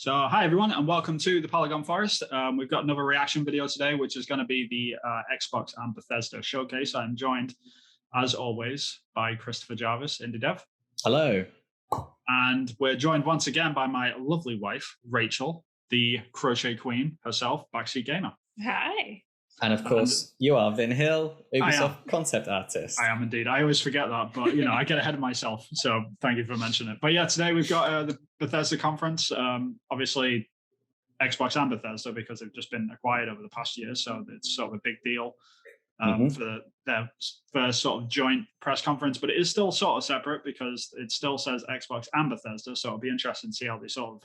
So hi everyone and welcome to the Polygon Forest. We've got another reaction video today, which is going to be the Xbox and Bethesda showcase. I'm joined, as always, by Christopher Jarvis, Indie Dev. Hello. And we're joined once again by my lovely wife, Rachel, the crochet queen herself, Backseat Gamer. Hi. And of course, you are Vin Hill, Ubisoft concept artist. I am indeed. I always forget that, but I get ahead of myself. So thank you for mentioning it. But yeah, today we've got the Bethesda conference. Obviously, Xbox and Bethesda, because they've just been acquired over the past year. So it's sort of a big deal for their first sort of joint press conference. But it is still sort of separate because it still says Xbox and Bethesda. So it'll be interesting to see how they sort of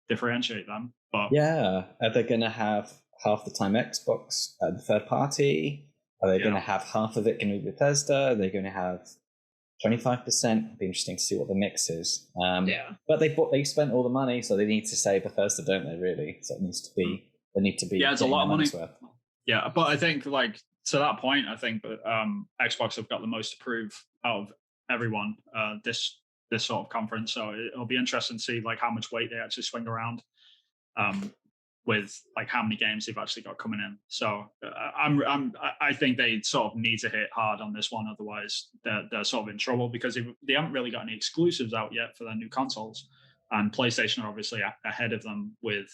differentiate them. But yeah, are they going to have half the time Xbox at the third party? Are they going to have half of it going to be Bethesda? Are they going to have 25%? It'd be interesting to see what the mix is. But they spent all the money, so they need to say Bethesda, don't they? Really? So it needs to be. They need to be. Yeah, it's a lot of money. Yeah, but I think to that point, I think that Xbox have got the most to prove out of everyone this sort of conference. So it'll be interesting to see how much weight they actually swing around. With how many games they've actually got coming in. So I think they sort of need to hit hard on this one, otherwise they're sort of in trouble because they haven't really got any exclusives out yet for their new consoles, and PlayStation are obviously ahead of them with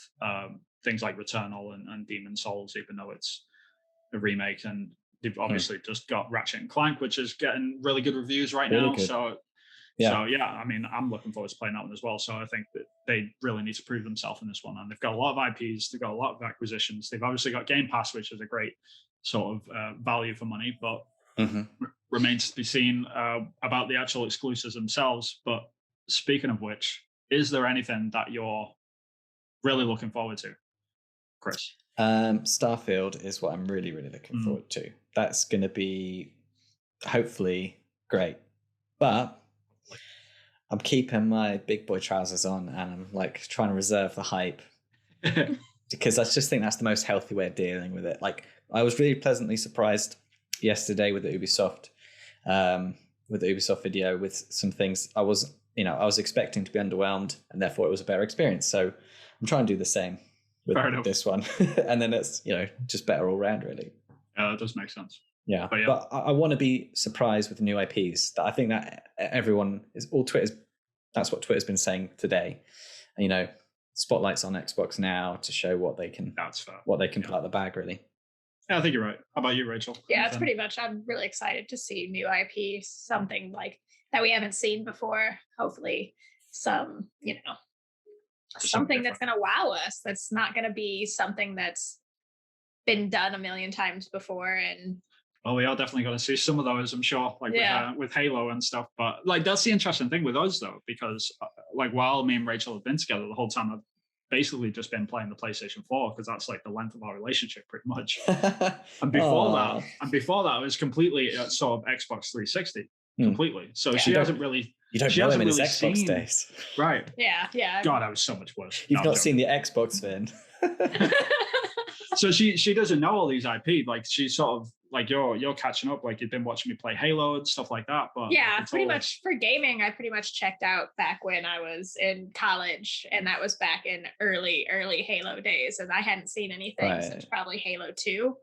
things like Returnal and Demon's Souls, even though it's a remake, and they've obviously just got Ratchet and Clank, which is getting really good reviews right now. Good. So yeah, I mean, I'm looking forward to playing that one as well. So I think that they really need to prove themselves in this one. And they've got a lot of IPs, they've got a lot of acquisitions. They've obviously got Game Pass, which is a great sort of value for money, but remains to be seen about the actual exclusives themselves. But speaking of which, is there anything that you're really looking forward to, Chris? Starfield is what I'm really, really looking forward to. That's going to be hopefully great. But I'm keeping my big boy trousers on and I'm trying to reserve the hype because I just think that's the most healthy way of dealing with it. I was really pleasantly surprised yesterday with the Ubisoft video with some things I was expecting to be underwhelmed, and therefore it was a better experience. So I'm trying to do the same with this one. And then it's, just better all round really. Yeah, that does make sense. Yeah, but I want to be surprised with the new IPs. I think that everyone is that's what Twitter's been saying today. And, spotlights on Xbox now to show what they can. That's fair. What they can pull out the bag, really. Yeah, I think you're right. How about you, Rachel? Yeah, it's pretty much. I'm really excited to see new IP, something that we haven't seen before. Hopefully, something that's going to wow us. That's not going to be something that's been done a million times before. And well, we are definitely going to see some of those, I'm sure, with Halo and stuff. But that's the interesting thing with us, though, because while me and Rachel have been together the whole time, I've basically just been playing the PlayStation 4 because that's the length of our relationship, pretty much. And before that, it was completely sort of Xbox 360, completely. So she hasn't really. You don't know him in his Xbox days, right? Yeah. God, that was so much worse. You've not seen the Xbox, Vin. So she doesn't know all these IP. She's sort of you're catching up. You've been watching me play Halo and stuff like that. But yeah, pretty much for gaming, I pretty much checked out back when I was in college, and that was back in early Halo days, and I hadn't seen anything since probably Halo 2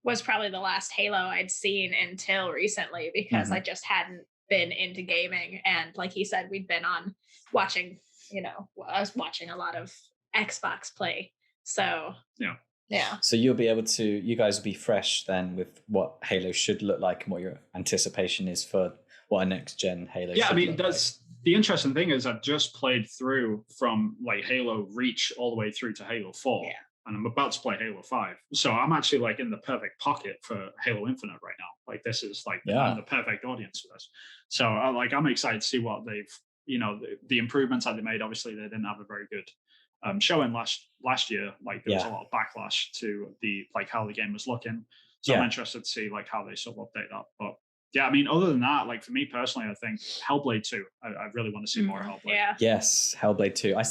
was probably the last Halo I'd seen until recently, because I just hadn't been into gaming. And like he said, we'd been on watching. I was watching a lot of Xbox play. So yeah. So you guys will be fresh then with what Halo should look like and what your anticipation is for what a next gen Halo. Yeah, I mean, the interesting thing is I've just played through from Halo Reach all the way through to Halo 4. Yeah. And I'm about to play Halo 5. So I'm actually in the perfect pocket for Halo Infinite right now. This is I'm the perfect audience for this. So I'm excited to see what they've, the improvements that they made. Obviously they didn't have a very good showing last year. There was a lot of backlash to the how the game was looking. So I'm interested to see how they sort of update that. But yeah, I mean, other than that, for me personally, I think Hellblade 2. I really want to see more Hellblade. Yeah. Yes, Hellblade 2. I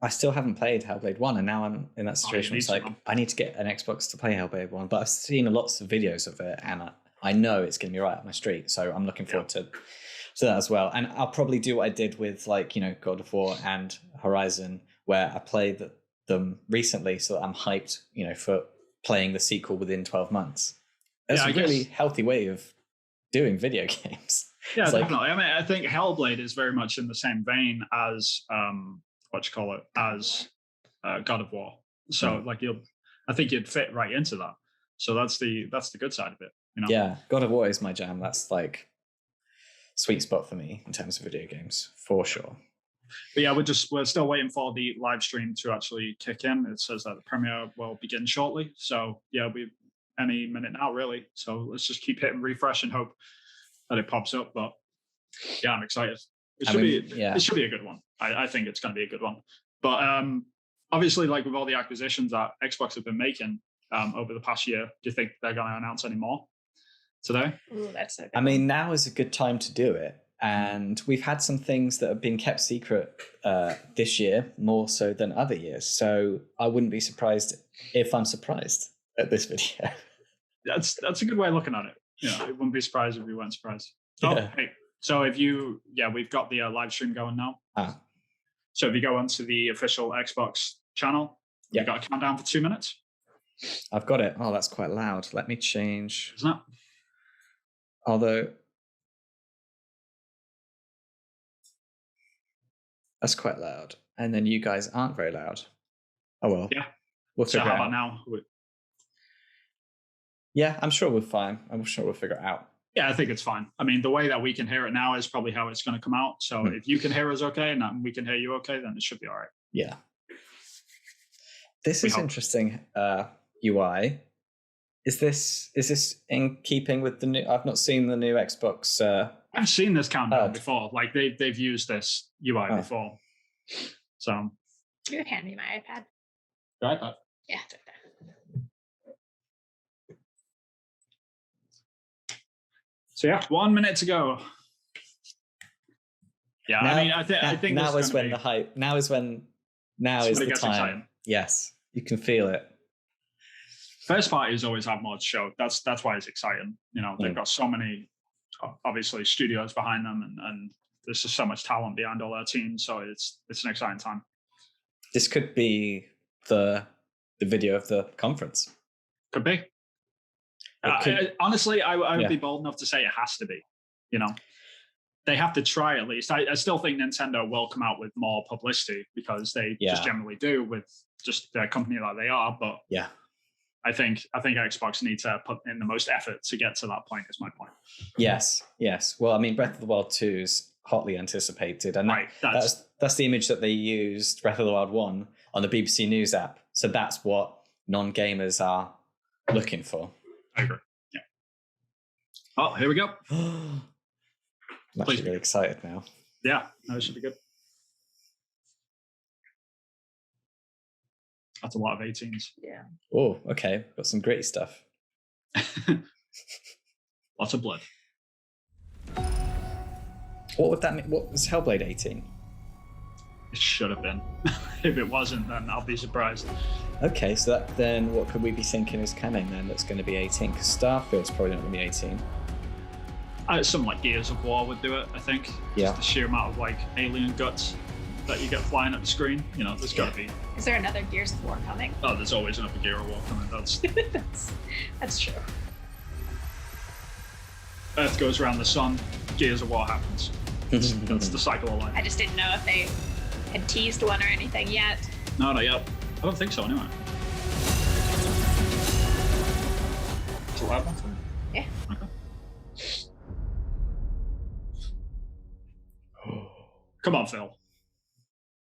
still haven't played Hellblade 1, and now I'm in that situation. It's I need to get an Xbox to play Hellblade 1, but I've seen lots of videos of it, and I know it's going to be right up my street. So I'm looking forward to that as well. And I'll probably do what I did with God of War and Horizon, where I played them recently, so that I'm hyped, for playing the sequel within 12 months. It's a really healthy way of doing video games. Yeah, definitely. I mean, I think Hellblade is very much in the same vein as as God of War. So I think you'd fit right into that. So that's the good side of it. Yeah, God of War is my jam. That's like sweet spot for me in terms of video games, for sure. But yeah, we're still waiting for the live stream to actually kick in. It says that the premiere will begin shortly. So yeah, we any minute now, really. So let's just keep hitting refresh and hope that it pops up. But yeah, I'm excited. It should be a good one. I think it's going to be a good one. But obviously, like with all the acquisitions that Xbox have been making over the past year, do you think they're going to announce any more today? Ooh, that's a good one. Mean, now is a good time to do it. And we've had some things that have been kept secret this year, more so than other years. So I wouldn't be surprised if I'm surprised at this video. That's a good way of looking at it. I wouldn't be surprised if we weren't surprised. Oh, yeah. Hey. So we've got the live stream going now. So if you go onto the official Xbox channel, you've got a countdown for 2 minutes. I've got it. Oh, that's quite loud. Let me change. Isn't it? Although that's quite loud. And then you guys aren't very loud. Oh, well. Yeah. We'll figure so how it about out. now? Yeah, I'm sure we're fine. I'm sure we'll figure it out. Yeah, I think it's fine. I mean, the way that we can hear it now is probably how it's going to come out. So if you can hear us okay and we can hear you okay, then it should be all right. Yeah. This is interesting UI. Is this in keeping with the new? I've not seen the new Xbox. I've seen this countdown before. Like they've used this UI before. So you hand me my iPad. Your iPad? Yeah, it's right there. So yeah, 1 minute to go. Yeah, now, I think now is when the hype. Now is the time. Exciting. Yes, you can feel it. First parties always have more to show. That's why it's exciting. They've got so many, obviously, studios behind them, and there's just so much talent behind all their teams. So it's an exciting time. This could be the video of the conference. Could be. Honestly, I would be bold enough to say it has to be. They have to try at least. I still think Nintendo will come out with more publicity because they just generally do with just their company that they are. But yeah, I think Xbox need to put in the most effort to get to that point. Is my point. Yes. Well, I mean, Breath of the Wild 2 is hotly anticipated, and that's the image that they used Breath of the Wild 1 on the BBC News app. So that's what non-gamers are looking for. I agree. Yeah. Oh, here we go. I'm actually really excited now. Yeah, that should be good. That's a lot of 18s. Yeah. Oh, okay. Got some gritty stuff. Lots of blood. What would that mean? What was Hellblade 18? It should have been. If it wasn't, then I'll be surprised. Okay, so then what could we be thinking is coming then that's going to be 18? Because Starfield's probably not going to be 18. Something like Gears of War would do it, I think. Yeah. Just the sheer amount of alien guts that you get flying at the screen. There's got to be. Is there another Gears of War coming? Oh, there's always another Gears of War coming. That's true. Earth goes around the sun, Gears of War happens. That's the cycle of life. I just didn't know if they had teased one or anything yet. No, not yet. I don't think so, anyway. It's a loud one? Yeah. Okay. Come on, Phil.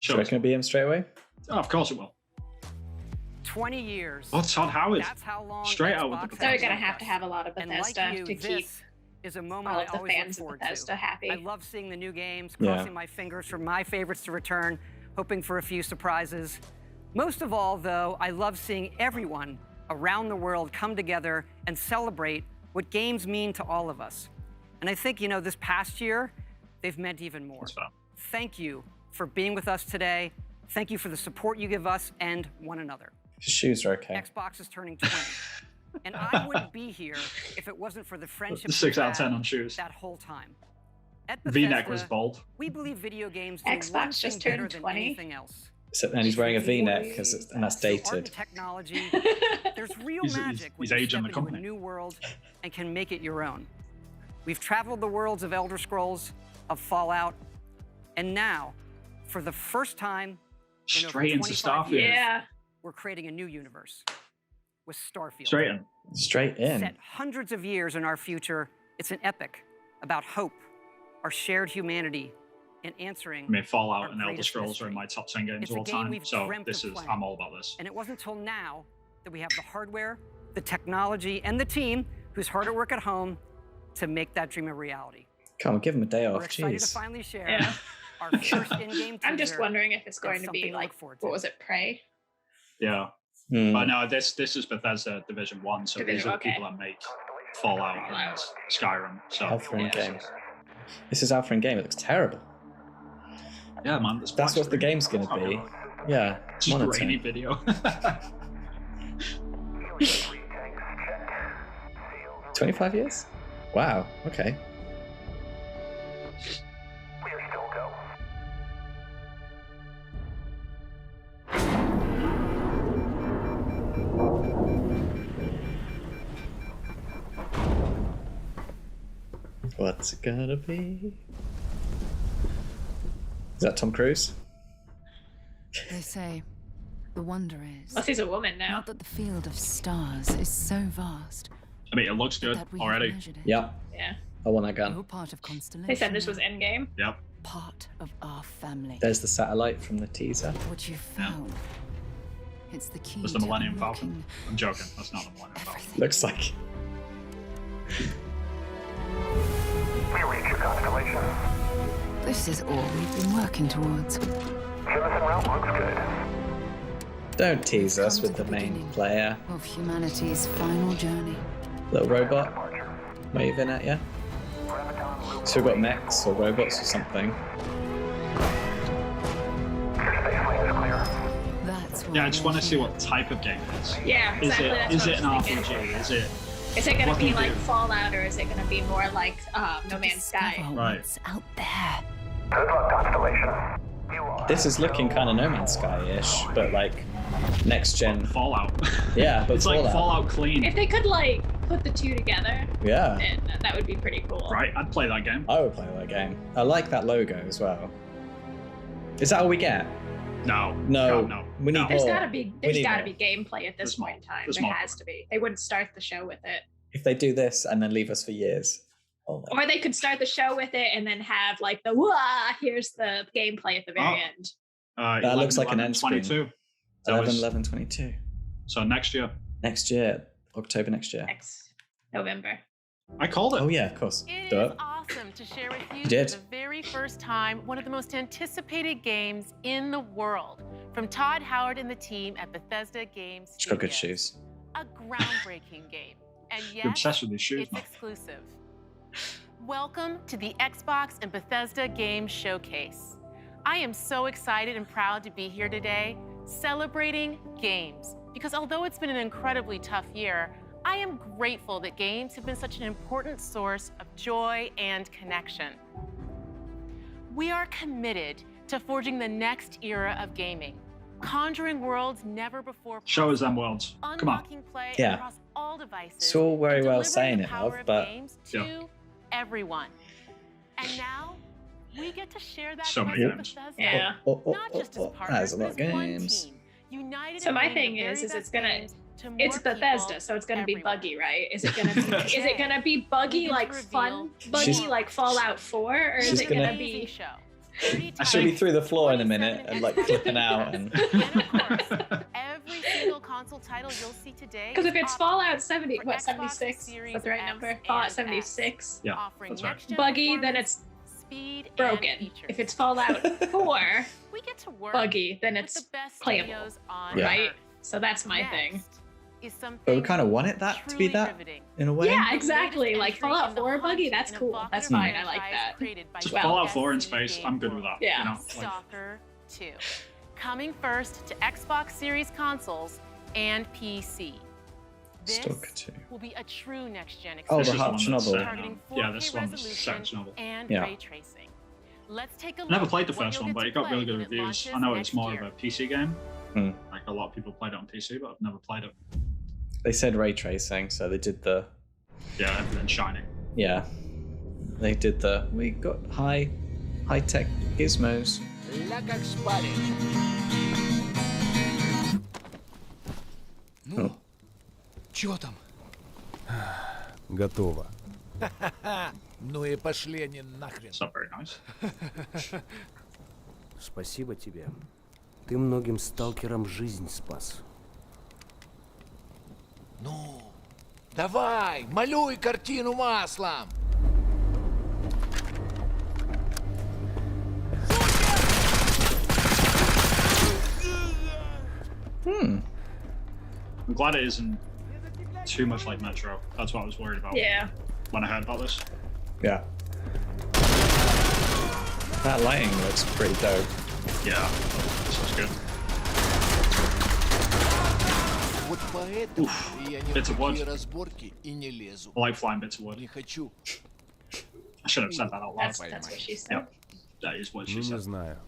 Do you reckon it'll be him straight away? Oh, of course it will. 20 years. Oh, Todd Howard. That's how long straight out with the So you're going to have a lot of Bethesda like to keep is a moment all I of the always fans look of forward Bethesda to. happy. I love seeing the new games, crossing my fingers for my favorites to return, hoping for a few surprises. Most of all, though, I love seeing everyone around the world come together and celebrate what games mean to all of us. And I think, this past year, they've meant even more. Thank you for being with us today. Thank you for the support you give us and one another. His shoes are okay. Xbox is turning 20. And I wouldn't be here if it wasn't for the friendship 6 out of 10 on shoes. That whole time. V-neck was bold. We believe video games Xbox just turned 20. Anything else. And he's wearing a V-neck, and that's dated. Technology. There's real magic when he's you aging step the into a company. new world and can make it your own. We've traveled the worlds of Elder Scrolls, of Fallout, and now, for the first time in over Straight into 25 Starfield. years, Yeah. we're creating a new universe with Starfield. Straight in. Set hundreds of years in our future, it's an epic about hope, our shared humanity, and answering. I mean, Fallout our and Elder greatest Scrolls mystery. are in my top 10 games It's of a all game time. we've So dreamt this of is, playing. I'm all about this. And it wasn't until now that we have the hardware, the technology, and the team who's hard at work at home to make that dream a reality. Come on, give him a day We're off. excited to Jeez. finally share Yeah. our first in-game I'm just teaser wondering if it's going and to be something to like, look forward to. what was it, Prey? Yeah. Hmm. But no, this is Bethesda Division 1. So these are the people that make Fallout and Skyrim. So Alpha in game. This is Alpha in game. It looks terrible. yeah, man. That's what the game's going to be. Yeah. Just monotone. grainy video. 25 years? Wow. Okay. What's it gonna be? Is that Tom Cruise? They say the wonder is Unless he's a woman now. not that the field of stars is so vast, I mean, it looks but good that we have already. measured it. Yep. Yeah. I want that No gun. part of constellation. They said this was Endgame. Yep. part of our family. There's the satellite from the teaser. What you found. It's the key. That's the to Millennium Falcon. unlocking I'm joking. That's not the Millennium Falcon. everything. Looks like. We reach your constellation. This is all we've been working towards. Jemison route looks good. Don't tease us Come with to the the main beginning. player. Of humanity's final journey. Little robot waving at you. So we've got mechs or robots or something. Your space lane is clear. That's what Yeah, I just want to we're see here. what type of game it is. Yeah, Is exactly. it That's is what it an I was thinking. RPG? Is it? Is it going What to do be you like do? Fallout, or is it going to be more like No Man's Sky? Discover Right. what's out there. Good luck, constellation. You are This is looking kind of No Man's Sky-ish, but like next gen. Fallout. Yeah, but it's like Fallout clean. If they could like put the two together, Yeah, then that would be pretty cool. Right, I'd play that game. I would play that game. I like that logo as well. Is that all we get? No. No. God, no. We need No. There's more. got to be We need gameplay at this There's more. point in time. There's There more. has to be. They wouldn't start the show with it, If they do this and then leave us for years. Oh, or they could start the show with it and then have like the wah. Here's the gameplay at the very Oh. end. That looks like an end screen. 22. 11, 11, 22. So next year. Next year, October next year. Next November. I called it. Oh yeah, of course. It Duh. is awesome to share with you, You did. for the very first time one of the most anticipated games in the world from Todd Howard and the team at Bethesda Games She's got good Studios. shoes. A groundbreaking game, and You're yet obsessed with these shoes, it's man. exclusive. Welcome to the Xbox and Bethesda Games Showcase. I am so excited and proud to be here today celebrating games, because although it's been an incredibly tough year, I am grateful that games have been such an important source of joy and connection. We are committed to forging the next era of gaming, conjuring worlds never before Show us them worlds. Come on. unlocking play Yeah. across all devices. It's all very and well delivering saying the it, power but games Yeah. to everyone. And now we get to share that So with many games. Bethesda. Yeah. Not just as partners, That is a lot but of as one games. team, united So in my bringing thing the is very it's best gonna- games to more It's Bethesda, people so it's going to be everywhere. buggy, right? Is it going to be? Is it going to be buggy We get like to fun, reveal buggy She's- like Fallout 4, or is She's it going gonna- to be? Show. She'll be through the floor in a minute and like flipping out and. And of course, every single console title you'll see today. Because if is it's optional Fallout 70, for what Xbox 76? Series That's the right X number. and Fallout S, 76. Yeah, offering that's right. next-gen Buggy, then performance, it's speed, and broken. features. If it's Fallout 4, we get to work buggy, then with it's the best playable, studios on Yeah. right? Earth. So that's my thing. Next is something But we kind of want it that to be truly that riveting. in a way. Yeah, The exactly. latest Like entry Fallout in the 4 buggy, haunting that's and cool. That's evocative fine. I like franchise that. created by Just Well, Fallout best 4 in video space. game I'm good with that. world. Yeah. You know, like, Stalker 2. Coming first to Xbox Series consoles and PC. This Stalker 2. will be a true next-gen Oh, this the is experience one Hutch that's novel. targeting yeah, 4K this one's resolution sex novel. and Yeah. ray tracing. Let's take a look. I never played the at what first you'll one, get but to it got play really good when it reviews. I launches know next it's more year. of a PC game. Hmm. Like a lot of people played it on PC, but I've never played it. They said ray tracing, so they did the Yeah, everything's shining. yeah. They did the we got high tech gizmos. Ну, чё там? Готово. Ну и пошли они нахрен. It's not very nice. Спасибо тебе. Ты многим сталкерам жизнь спас. Ну, давай, малюй картину маслом. I'm glad it isn't too much like Metro. That's what I was worried about Yeah. when I heard about this. Yeah. That lighting looks pretty dope. Yeah, this looks good. Вот поэтому я ни в bits of wood. какие разборки и не лезу. I like flying bits of wood. Не хочу. I should have said that out loud. That's what she said. Yep. That is what she Ну, не said. знаю.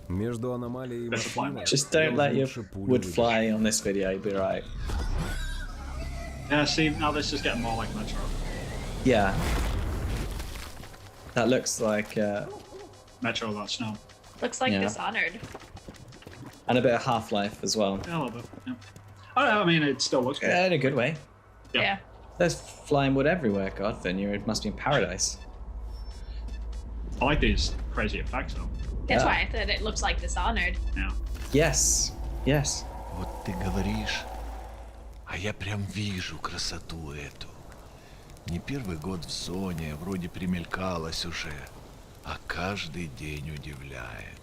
Между аномалией и Better fly, машиной Just don't let your лучше пулю wood выбить. fly on this video, you'll be right. Yeah, see, now this is getting more like Metro. Yeah. That looks like Metro without snow. Looks like Yeah. Dishonored. and a bit of Half-Life as well. Yeah, a little bit. Yeah. I mean, it still looks good. Yeah, in a good way. Yeah. Yeah. There's flying wood everywhere, God, then you must be in paradise. I like these crazy effects though. That's Yeah. why I said it looks like Dishonored. Yeah. Yes. Yes. Вот ты говоришь, а я прям вижу красоту эту. Не первый год в зоне, вроде примелькалась уже, а каждый день удивляет.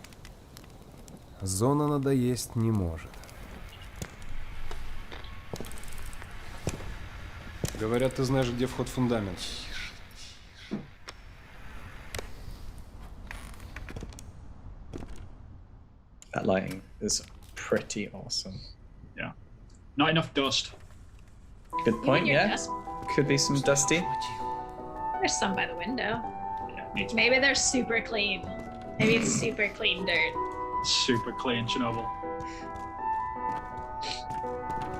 Зона надоесть не может. Говорят, ты знаешь, где вход в фундамент. That lighting is pretty awesome. Yeah. Not enough dust. Good point, Your yeah? desk- Could be some dusty. There's some by the window. Yeah, needs Maybe they're super clean. Maybe it's super clean dirt. super clean Chernobyl.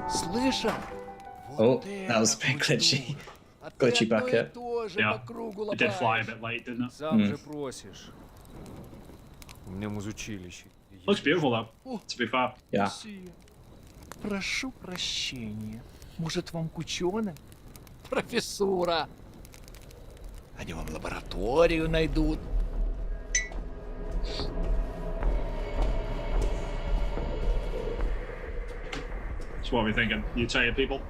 Слышал? Oh, Вот that was a это bit glitchy. культура. Glitchy Ты одно и bucket. то же Yeah. по кругу It did fly a лопаешь. bit late, didn't it? Сам же просишь. У меня музучилище. Looks beautiful though, О, to be fair. Yeah. Россия. Прошу прощения. Может, вам к ученым? Профессура. Они вам лабораторию найдут. So what are we thinking? Mutated people?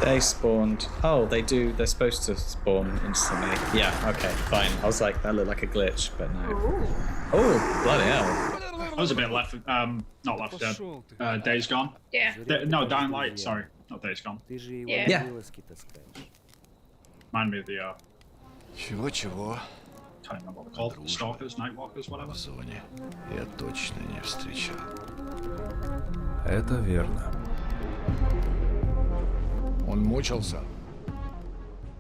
They spawned. Oh, they do. They're supposed to spawn instantly. Yeah, okay, fine. I was like, that looked like a glitch, but no. Ooh. Oh, bloody hell. That was a bit left, not Left Dead. Days Gone. Yeah. No, Dying Light, sorry. Not Days Gone. Ты же его Yeah. на Yeah. вылазки таскаешь. Remind me of the, Чего-чего? can't remember what they're called. Stalkers, Nightwalkers, whatever. В зоне я точно не встречал. Это верно. Он мучился.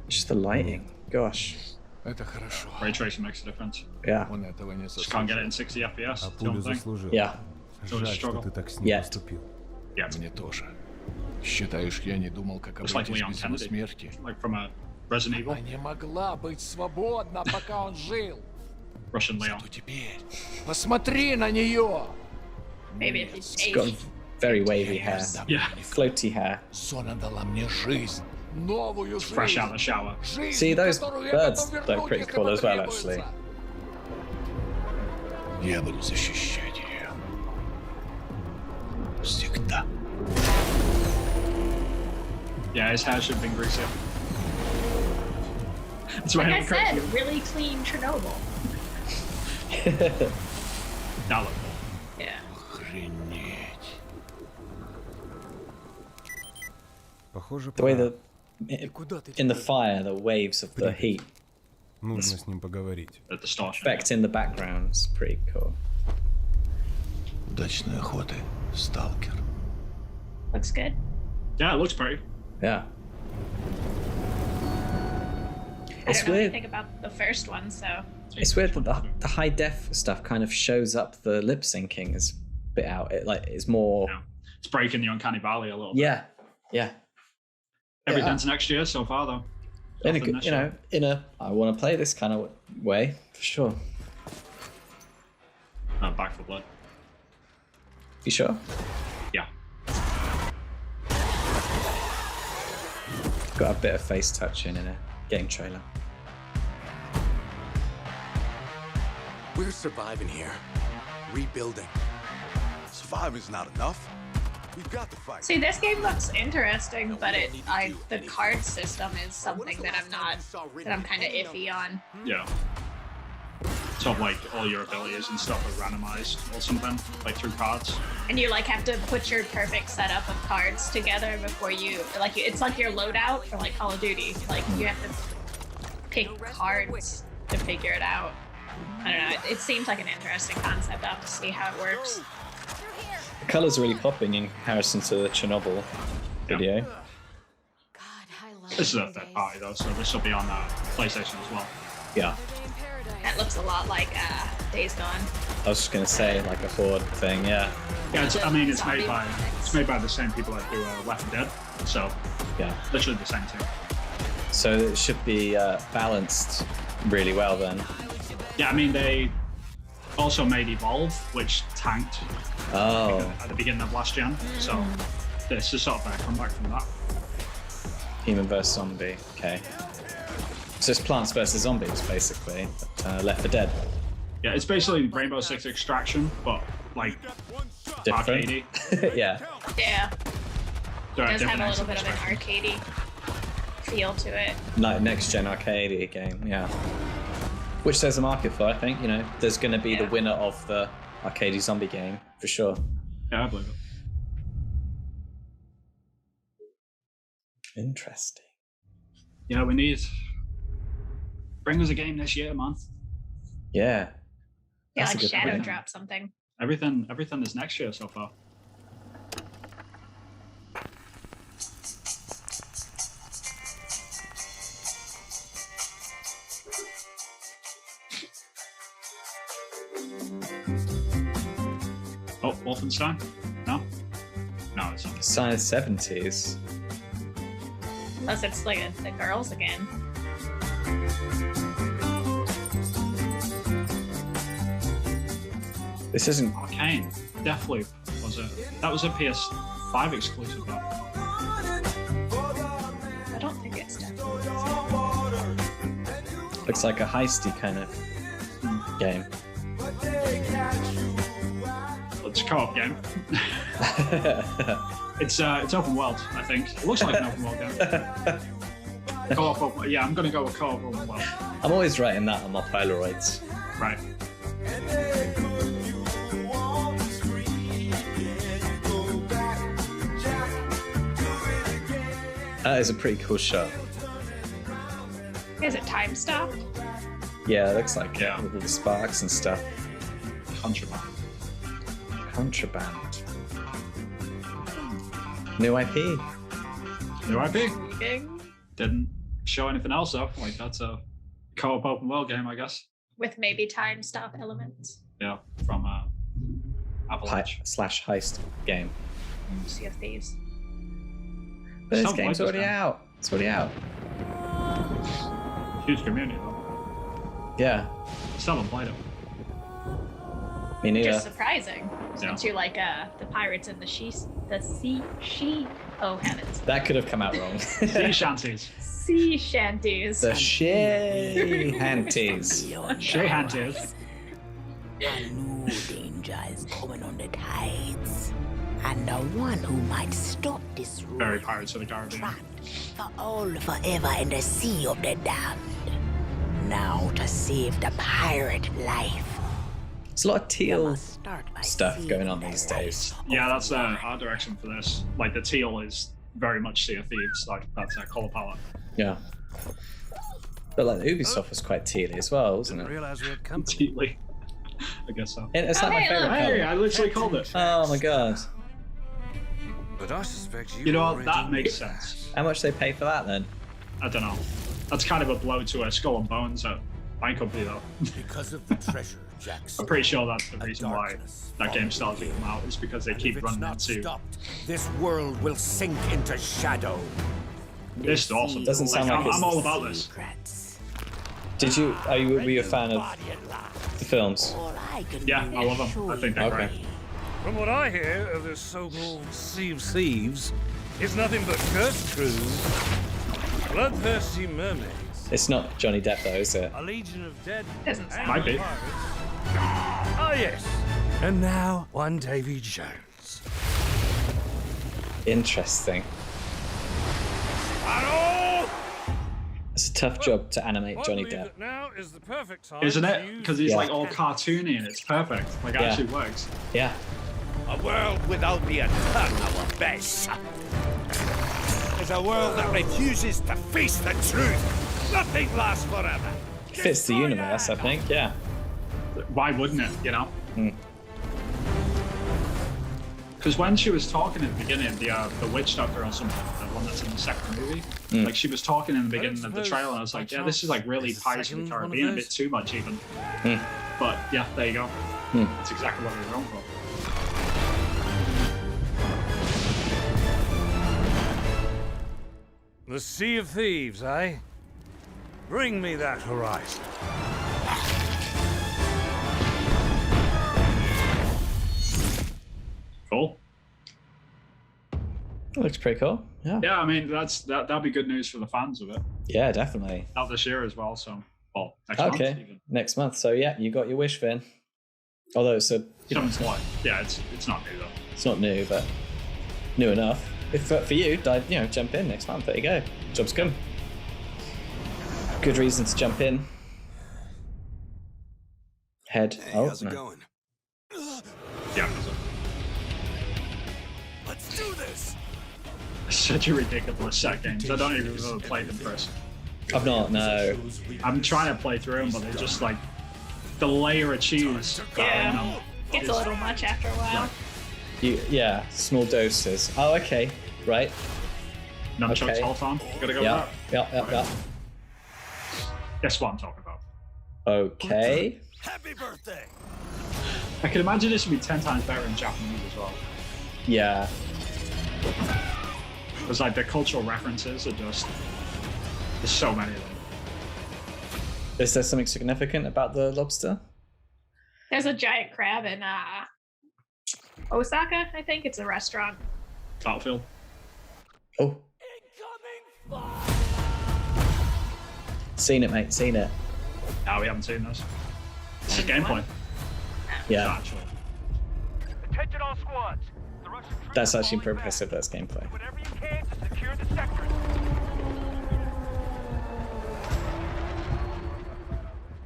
Just the lighting. Gosh. Это хорошо. Ray tracing makes a difference. Yeah. Он этого не Just can't get it заслужил. in 60 FPS. А That's the пулю only thing. заслужил. Yeah. Тоже Жаль, что struggle. ты так с ним Yeah. поступил. Yeah, Мне тоже. Считаешь, я не думал, как it's like обойтись Leon без его Kennedy. смерти? Like from a Resident Evil. Она не могла быть свободна, пока он жил. Russian Leon. Что теперь? Посмотри на нее! Maybe if it's She's got Asian. very wavy hair. Yeah. Floaty hair. Зона дала мне жизнь. Новую жизнь. Fresh out of the shower. Жизнь, See, those которую я birds готов look вернуть, pretty если cool as well, потребуется. actually. Я буду защищать ее. Всегда. Yeah, his hair should have been greasier. It's Like really I said, crazy. really clean Chernobyl. That looked cool. Yeah. Охренеть. Похоже, The way пора. that Куда ты in the теперь? fire, the waves of the heat Нужно с ним поговорить. At the start. effect in the background is pretty cool. Удачной охоты, сталкер. Looks good. Yeah, it looks pretty. Yeah. I It's don't know weird. anything about the first one, so It's weird that the high def stuff kind of shows up the lip syncing as a bit out. It's more. Yeah. It's breaking the uncanny valley a little bit. Yeah. Everything's next year so far, though. In a good, I want to play this kind of way for sure. Back for Blood. You sure? Yeah. Got a bit of face touching in a game trailer. We're surviving here. Rebuilding. Surviving's not enough. We've got to fight. See, this game looks interesting, but the card system is something that I'm kind of iffy on. Yeah. So like all your abilities and stuff are randomized or something, like through cards. And you like have to put your perfect setup of cards together before you it's like your loadout for like Call of Duty. Like you have to pick cards to figure it out. I don't know. It seems like an interesting concept. I'll have to see how it works. The colours are really popping in comparison to the Chernobyl video. God, I love This is a third party though, so this will be on PlayStation as well. Yeah. That looks a lot like Days Gone. I was just gonna say like a Horde thing, yeah. Yeah, it's made by the same people that do Left 4 Dead, so Yeah. literally the same thing. So it should be balanced really well then. Yeah, I mean they also made Evolve, which tanked at the beginning of last gen, so this is sort of a comeback from that. Human vs zombie, okay. So it's Plants vs Zombies basically, but Left 4 Dead. Yeah, it's basically Rainbow Six Extraction, but like Different. arcadey. Yeah. Yeah. There It are does have different a ends little bit of an Extraction. arcadey feel to it. Like next gen arcade game, yeah. Which there's a market for, I think. There's going to be the winner of the arcadey zombie game for sure. Yeah, I believe it. Interesting. Yeah, we need bring us a game this year, man. Yeah. Yeah, That's a like good Shadow point. Drop something. Everything is next year so far. Oh, Wolfenstein? No? No, it's not. Science 70s. Unless it's like the girls again. This isn't. Arcane. Deathloop was it? That was a PS5 exclusive. Though. I don't think it's done. Looks like a heisty kind of game. It's a co-op game. It's open world, I think. It looks like an open world game. Co-op. Yeah, I'm gonna go with co-op open world. I'm always writing that on my Polaroids. Right. That is a pretty cool shot. Is it time stopped? Yeah, it looks like Yeah. it with all the sparks and stuff. Contraband. Contraband. New IP. New IP. Reading. Didn't show anything else though. Like that's a co-op open world game, I guess. With maybe time stop elements. Yeah, from Avalanche. Slash heist game. Sea of Thieves. But this Some game's like this already game. out. It's already out. Huge community though. Yeah. Still haven't played it. Me neither. Just surprising. Since you like the pirates and the sea. Oh heavens. That could have come out wrong. Sea shanties. Sea shanties. The Shanties. Shea hanties. A new danger is coming on the tides, and the one who might stop this Very Pirates of the Caribbean. trapped for all forever in the sea of the damned. Now to save the pirate life. There's a lot of you teal must start by stuff seeing going on the these light days. of Yeah, that's the our direction for this. Like the teal is very much Sea of Thieves. Like that's our color palette. Yeah. But like Ubisoft was quite tealy as well, wasn't Didn't it? realize we had company. Tealy. I guess so. It's Oh, like my hey, favorite look. Hey, color. I literally called it. Oh my god. But I suspect You know what? already That knew makes sense. How much they pay for that then? I don't know. That's kind of a blow to Skull and Bones at I could be though. Because of the treasure, Jackson. I'm pretty sure that's the reason why that game started to come out, is because they keep running into. Stopped, this world will sink into shadow. This is awesome. Doesn't sound like I'm all about this. Were you a fan of the films? Yeah, I love them. I think they're great. From what I hear of this so-called Sea of Thieves, it's nothing but cursed crews, bloodthirsty mermaids. It's not Johnny Depp though, is it? A legion of dead. Might be. Oh yes. And now one Davy Jones. Interesting. Hello! It's a tough job to animate Johnny Depp. Now is the perfect time. Isn't it? Because he's Yeah. like all cartoony and it's perfect. Like, it Yeah. actually works. Yeah. A world without the eternal abyss. Is a world that refuses to face the truth. Nothing lasts forever. Fits the universe, I think. Yeah. Why wouldn't it, you know? Hmm. Because when she was talking in the beginning, the witch doctor or something, the one that's in the second movie, like she was talking in the beginning of the trailer, and I was like, yeah, this is like really Pirates of the Caribbean, a bit too much even. But yeah, there you go. That's exactly what we were going for. The Sea of Thieves, eh? Bring me that horizon. Cool. That looks pretty cool. Yeah. Yeah, I mean that'll be good news for the fans of it. Yeah, definitely. Out this year as well, so next month even. Next month. So yeah, you got your wish, Vin. Although it's Yeah, it's not new though. It's not new, but new enough. If for you, jump in next month. There you go. Job's come. Good reason to jump in. Head. Hey, how's it going? Yeah. Let's do this. Such a ridiculous set games. I don't even really play them first. I've not. No. I'm trying to play through them, but they're just like the layer of cheese. Yeah. Gets a little much after a while. Yeah, small doses. Oh, okay. Right. Nunchucks Okay. all time. Gotta go Yeah. with that. Yeah. Guess what I'm talking about. Okay. Happy birthday. I can imagine this would be 10 times better in Japanese as well. Yeah. Because like the cultural references are just, there's so many of them. Is there something significant about the lobster? There's a giant crab in Osaka, I think. It's a restaurant. Battlefield. Oh. Seen it, mate. Seen it. No, we haven't seen this. This is gameplay. Yeah. Actually. Attention all squads. The Russian troops That's are actually falling impressive. That's gameplay. back. Whatever you can to secure the sector.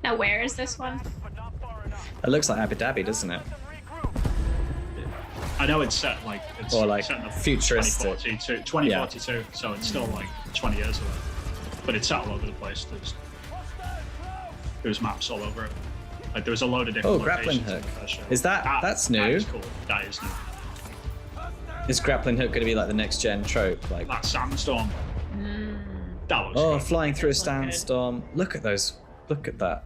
Now, where is this one? But not far enough. It looks like Abu Dhabi, doesn't it? I know it's set like it's Or, like, set in the futuristic. 2042, so it's still like 20 years away. But it's set all over the place. There's maps all over it. Like there was a load of different grappling locations in hook. the first show. Is that's new? That is cool. That is new. Is grappling hook going to be like the next gen trope? Like, That sandstorm. That looks oh, good. flying through a Those look good. sandstorm. Look at those. Look at that.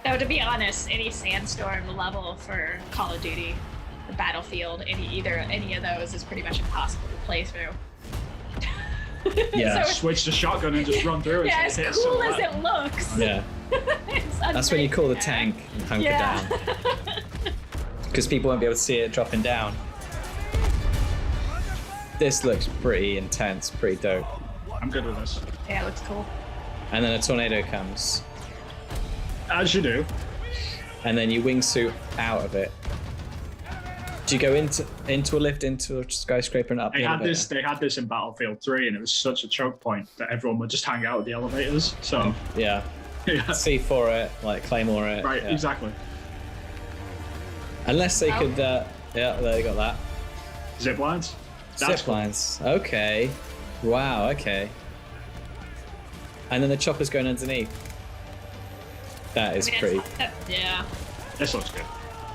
Though, to be honest, any sandstorm level for Call of Duty, the Battlefield, any of those is pretty much impossible to play through. Yeah. So- Switch to shotgun and just run through it. Yeah, as till it hits cool the as left. it looks. Yeah. It's That's when you call the unreal. tank and hunker Yeah. down. Because people won't be able to see it dropping down. This looks pretty intense, pretty dope. I'm good with this. Yeah, it looks cool. And then a tornado comes. As you do. And then you wingsuit out of it. Do you go into a lift, into a skyscraper and up They the had elevator? this. They had this in Battlefield 3, and it was such a choke point that everyone would just hang out at the elevators. So Yeah. yeah, See for it, like claymore it. right, yeah. exactly. Unless they Oh. could, yeah, there you got that. Zip lines. That's Zip lines. Okay. Wow. Okay. And then the chopper's going underneath. That is pretty. Yeah. cool. This looks good.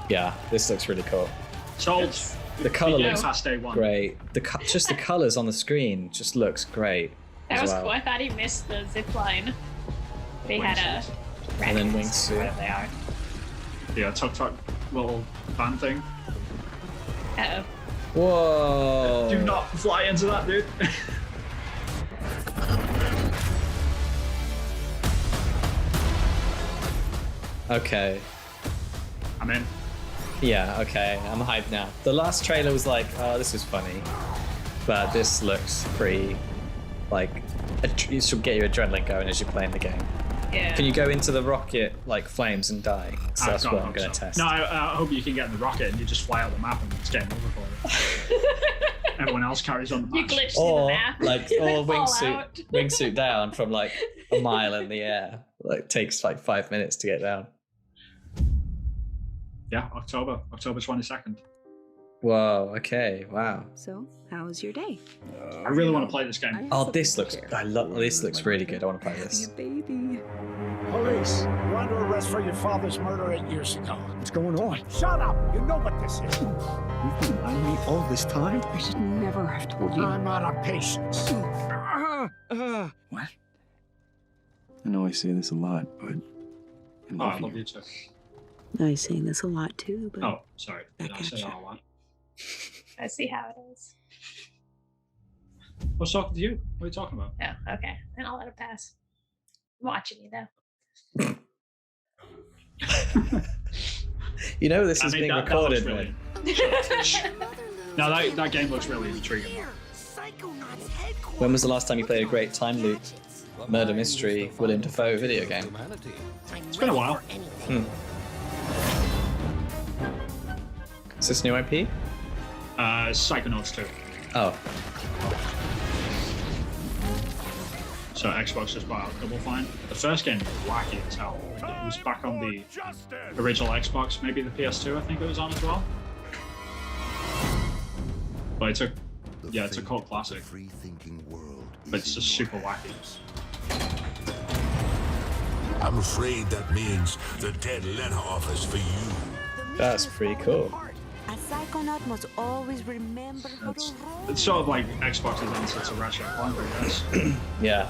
Yeah. This looks really cool. Sold. The color Game looks Pass day one. great. Just the colors on the screen just looks great. That as was well. cool. I thought he missed the zip line. They had a And then Raccoons, wingsuit. whatever they are. Yeah, tuk-tuk little van thing. Uh-oh. Whoa! Do not fly into that, dude. Okay. I'm in. Yeah, okay. I'm hyped now. The last trailer was like, oh, this is funny. But this looks pretty, like, it should get your adrenaline going as you're playing the game. Yeah. Can you go into the rocket, like, flames and die? So that's what I'm going to test. No, I hope you can get in the rocket and you just fly out the map and it's game over for you. Everyone else carries on the You map. glitch through the map. Or fall out. wingsuit down from, like, a mile in the air. Like, takes, like, 5 minutes to get down. Yeah, October 22nd. Whoa, okay, wow. So, how was your day? I really want to play this game. Oh, this looks really good. I want to play this. Baby. Police, you're under arrest for your father's murder 8 years ago. What's going on? Shut up! You know what this is. You've been lying to me all this time? I should never have told you. I'm out of patience. What? I know I say this a lot, but I love you too. I say this a lot too, but Oh, sorry. Did I say that a lot? I see how it is. I was talking to you. What are you talking about? Oh, okay. Then I'll let it pass. I'm watching you though. You know this is being recorded, that man. No, that game looks really intriguing. When was the last time you played a great time loop, murder mystery, William Dafoe video game? It's been a while. Is this new IP? Psychonauts 2. Oh, So Xbox just bought out Double Fine. The first game was wacky as hell. It was back on the original Xbox, maybe the PS2 I think it was on as well. But it's a cult classic. But it's just super wacky. I'm afraid that means the dead letter office for you. that's pretty cool. A psychonaut must always remember how to roll. It's sort of like Xbox's answer to Ratchet & Clank, I guess. Yeah.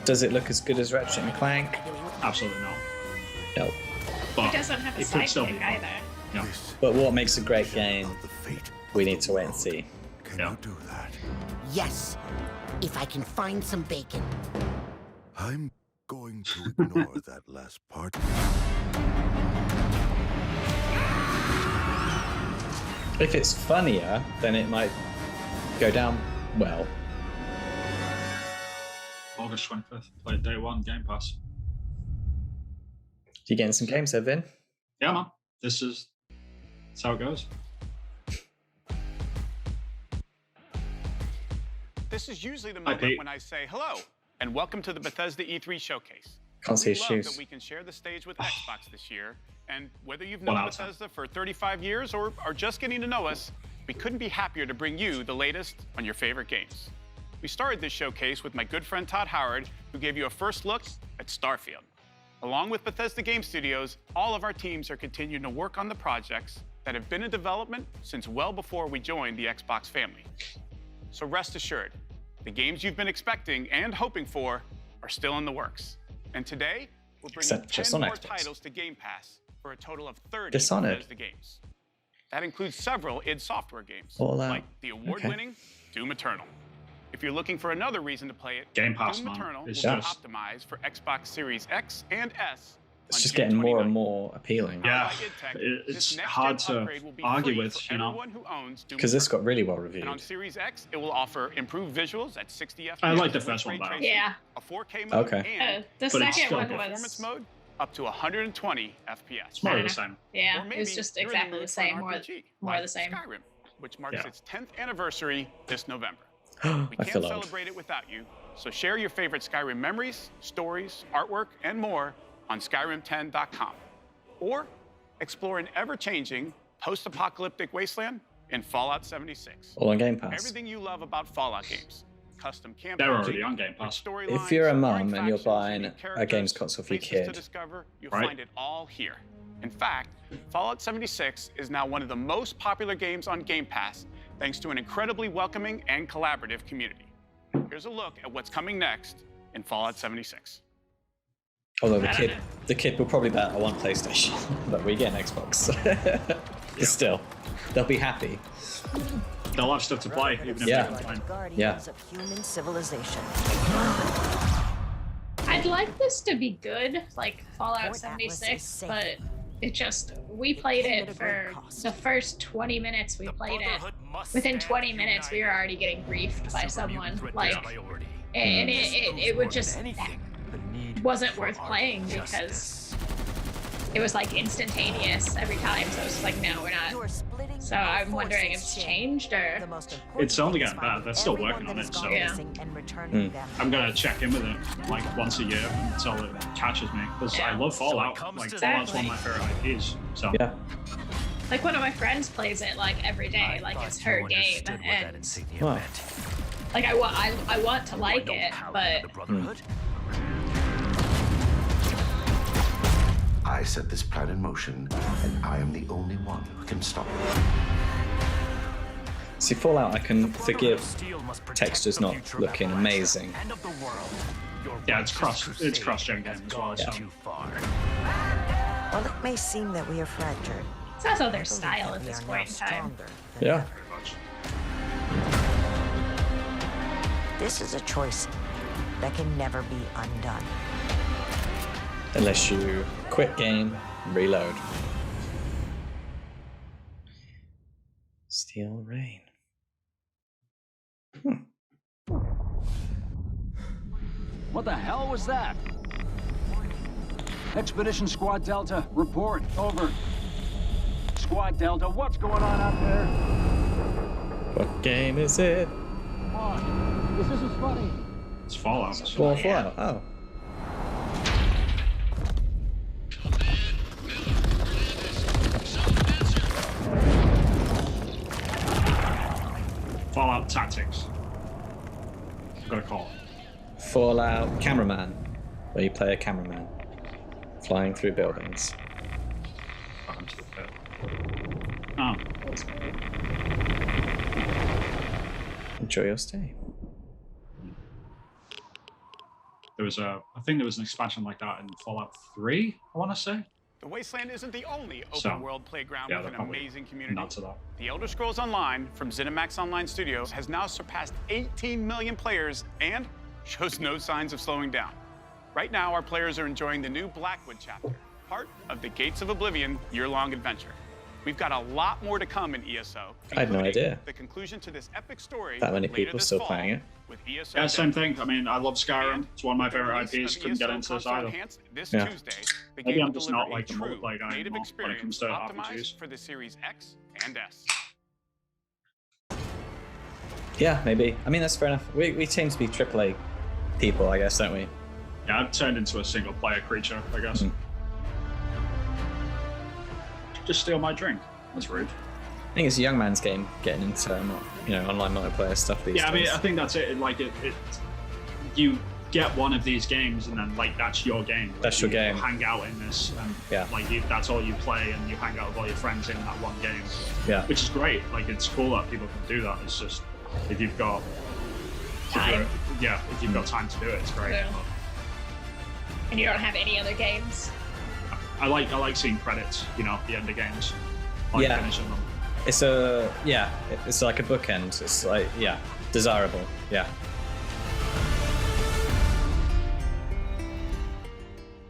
Does it look as good as Ratchet and Clank? Absolutely not. No. But It doesn't have a it could still be sidekick either. Yeah. But what makes a great game? We need to wait and see. Can Yeah. you do that? Yes, if I can find some bacon. I'm going to ignore that last part. If it's funnier, then it might go down well. August 25th. Play day one, Game Pass. You getting some games there, Vin? Yeah, man. That's how it goes. This is usually the Hi, moment Pete. when I say hello and welcome to the Bethesda E3 showcase. Can't see We his love shoes. that we can share the stage with Xbox this year, and whether you've Well, known outside. Bethesda for 35 years or are just getting to know us, we couldn't be happier to bring you the latest on your favorite games. We started this showcase with my good friend Todd Howard, who gave you a first look at Starfield. Along with Bethesda Game Studios, all of our teams are continuing to work on the projects that have been in development since well before we joined the Xbox family. So rest assured, the games you've been expecting and hoping for are still in the works. And today, we're bringing Except 10 just on more Xbox. titles to Game Pass for a total of 30 Dishonored. Bethesda games. That includes several id Software games, All out. like the award-winning Doom Eternal. If you're looking for another reason to play it, Game Pass, Doom man. Eternal will be It's just- optimized for Xbox Series X and S. It's on just June getting more 29th. and more appealing. Yeah. By id Tech, It's this next-gen hard to upgrade will be argue free with, for you know. everyone who owns Doom Because this Eternal. got really well And on reviewed. Series X, it will offer improved visuals at 60 FPS. I like the with first one ray better. tracing, Yeah. A 4K mode, Okay. and The But it's second still one good. performance was. mode up to 120 FPS. It's more of I the don't same. Yeah, Or it maybe was just you're in exactly mood the for an same. More RPG, of like the same. Skyrim, which marks Yeah. its 10th anniversary this November. I We can't feel old. celebrate it without you, so share your favorite Skyrim memories, stories, artwork, and more on Skyrim10.com. Or explore an ever-changing post-apocalyptic wasteland in Fallout 76. All on Game Pass. Everything you love about Fallout games. Custom campaigns. They're already on Game Pass. If you're a mum and you're buying a games console for your To kid, discover, you'll Right. find it all here. In fact, Fallout 76 is now one of the most popular games on Game Pass, thanks to an incredibly welcoming and collaborative community. Here's a look at what's coming next in Fallout 76. Although the kid will probably bet I want PlayStation, but we get an Xbox. But still, they'll be happy. They'll have stuff to play, even if they don't play. Yeah. Of human civilization. I'd like this to be good, like Fallout 76, but we played it for the first 20 minutes we played it. Within 20 minutes, we were already getting briefed by someone, and it would just wasn't worth playing because it was like instantaneous every time. So it's like, no, we're not. So I'm wondering if it's changed or. It's only getting better. They're still working on it, so yeah. I'm gonna check in with it like once a year until it catches me because I love Fallout. Like Fallout's one of my favorite IPs. So yeah. Like one of my friends plays it like every day, like it's her game, and Wow. like I want to like it, but. I set this plan in motion, and I am the only one who can stop it. See, Fallout, I can forgive textures not looking amazing. Yeah, it's cross-gen game as well. So. Well, it may seem that we are fractured. It's also their style at this point in time. Yeah. This is a choice that can never be undone. Unless you quit game, reload. Steel Rain. What the hell was that? Expedition Squad Delta, report, over. Squad Delta, what's going on out there? What game is it? Come on, this isn't funny. It's Fallout. Fallout, oh. Fallout Tactics. Got a call. Fallout Cameraman, where you play a cameraman flying through buildings. Oh. Enjoy your stay. I think there was an expansion like that in Fallout 3, I want to say. The Wasteland isn't the only open-world playground with an amazing community. Not to that. The Elder Scrolls Online from ZeniMax Online Studios has now surpassed 18 million players and shows no signs of slowing down. Right now, our players are enjoying the new Blackwood chapter, part of the Gates of Oblivion year-long adventure. We've got a lot more to come in ESO. I had no idea. The conclusion to this epic story. That many people still playing it. With ESO yeah, same thing. I mean, I love Skyrim. It's one of my favorite IPs. Couldn't get into this either. This yeah. Tuesday, the Maybe game I'm just will not deliver like the multiplayer guy native anymore when it comes to RPGs. for the Series X and S. Yeah, maybe. I mean, that's fair enough. We seem to be AAA people, I guess, don't we? Yeah, I've turned into a single-player creature, I guess. Just steal my drink. That's rude. I think it's a young man's game getting into online multiplayer stuff these days. Yeah, I mean, I think that's it. Like you get one of these games, and then like that's your game. Like, that's your game. Hang out in this, and yeah, like that's all you play, and you hang out with all your friends in that one game. Yeah, which is great. Like it's cool that people can do that. It's just if you've got time. If you've got time to do it, it's great. Yeah. And you don't have any other games. I like seeing credits. At the end of games. Like finishing them. It's like a bookend. It's like desirable. Yeah.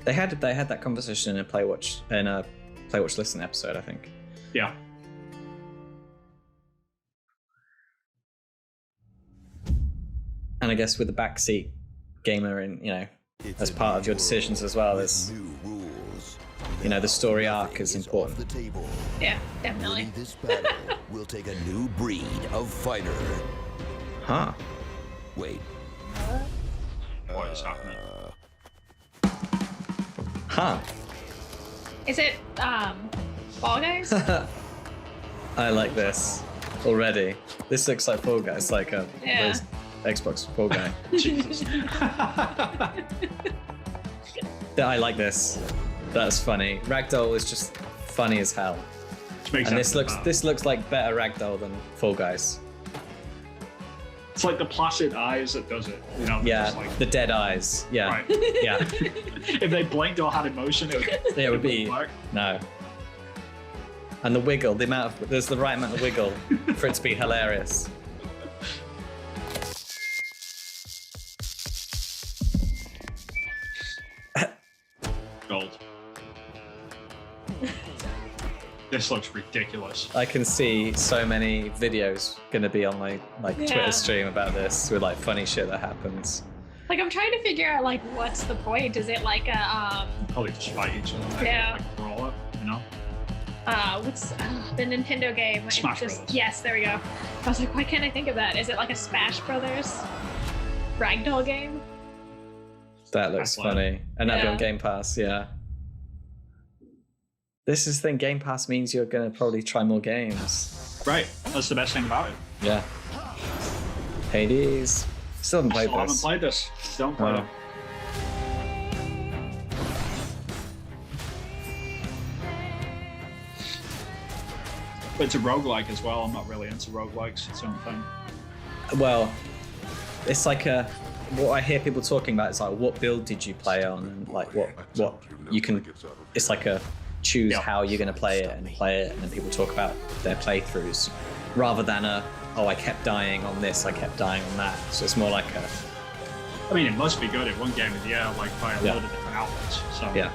They had that conversation in a Playwatch Listen episode, I think. Yeah. And I guess with the backseat gamer in as part of your decisions as well, there's the story arc is important. Yeah, definitely. This battle will take a new breed of fighter. Huh. Wait. What is happening? Huh. Is it Fall Guys? I like this already. This looks like Fall Guys, like a Xbox Fall Guy. Jesus. I like this. That's funny. Ragdoll is just funny as hell. And this looks like better Ragdoll than Fall Guys. It's like the placid eyes that does it. You know, Yeah, just like, the dead eyes. Yeah, right. yeah. If they blinked or had emotion, it would be work. no. And the wiggle, there's the right amount of wiggle for it to be hilarious. Gold. This looks ridiculous. I can see so many videos gonna be on my Twitter stream about this with like funny shit that happens. Like I'm trying to figure out like what's the point? Is it like a Probably just fight each other. Yeah. Like brawl it, you know? what's the Nintendo game? Smash Brothers. Yes, there we go. I was like, why can't I think of that? Is it like a Smash Brothers ragdoll game? That looks funny. And that'd be on Yeah. Game Pass, yeah. This is the thing, Game Pass means you're gonna probably try more games. Right, that's the best thing about it. Yeah. Hades. Still haven't played Still haven't this. played this. Don't play it. But it's a roguelike as well. I'm not really into roguelikes. It's the only thing. Well, it's like what I hear people talking about is like, what build did you play on? And like what you can, it's like choose how you're going to play it, and then people talk about their playthroughs rather than oh, I kept dying on this, I kept dying on that. So it's more like I mean, it must be good at one game of the year, like by a lot of different outlets. So yeah.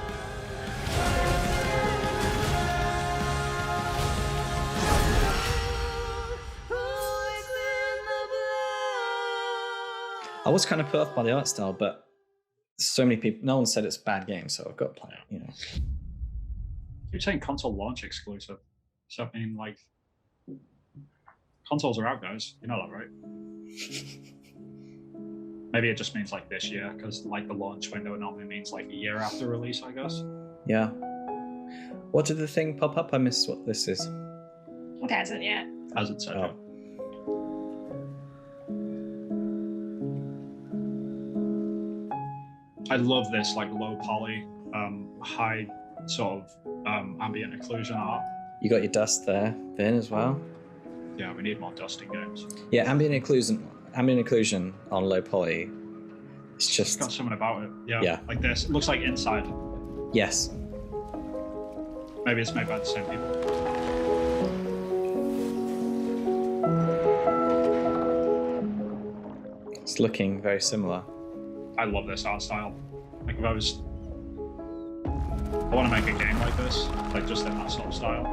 I was kind of put off by the art style, but so many people, no one said it's a bad game, so I've got to play it, you know. You're saying console launch exclusive. Does that mean like consoles are out, guys? You know that, right? Maybe it just means like this year, because like the launch window normally means like a year after release, I guess. Yeah. What did the thing pop up? I missed what this is. It hasn't yet. Hasn't said yet. I love this like low poly, high sort of ambient occlusion art. You got your dust there, Vin, as well. Yeah, we need more dust in games. Yeah, ambient occlusion on low poly. It's just It's got something about it. Yeah, Yeah. like this. It looks like Inside. yes. Maybe it's made by the same people. It's looking very similar. I love this art style. Like if I want to make a game like this, like just in that sort of style.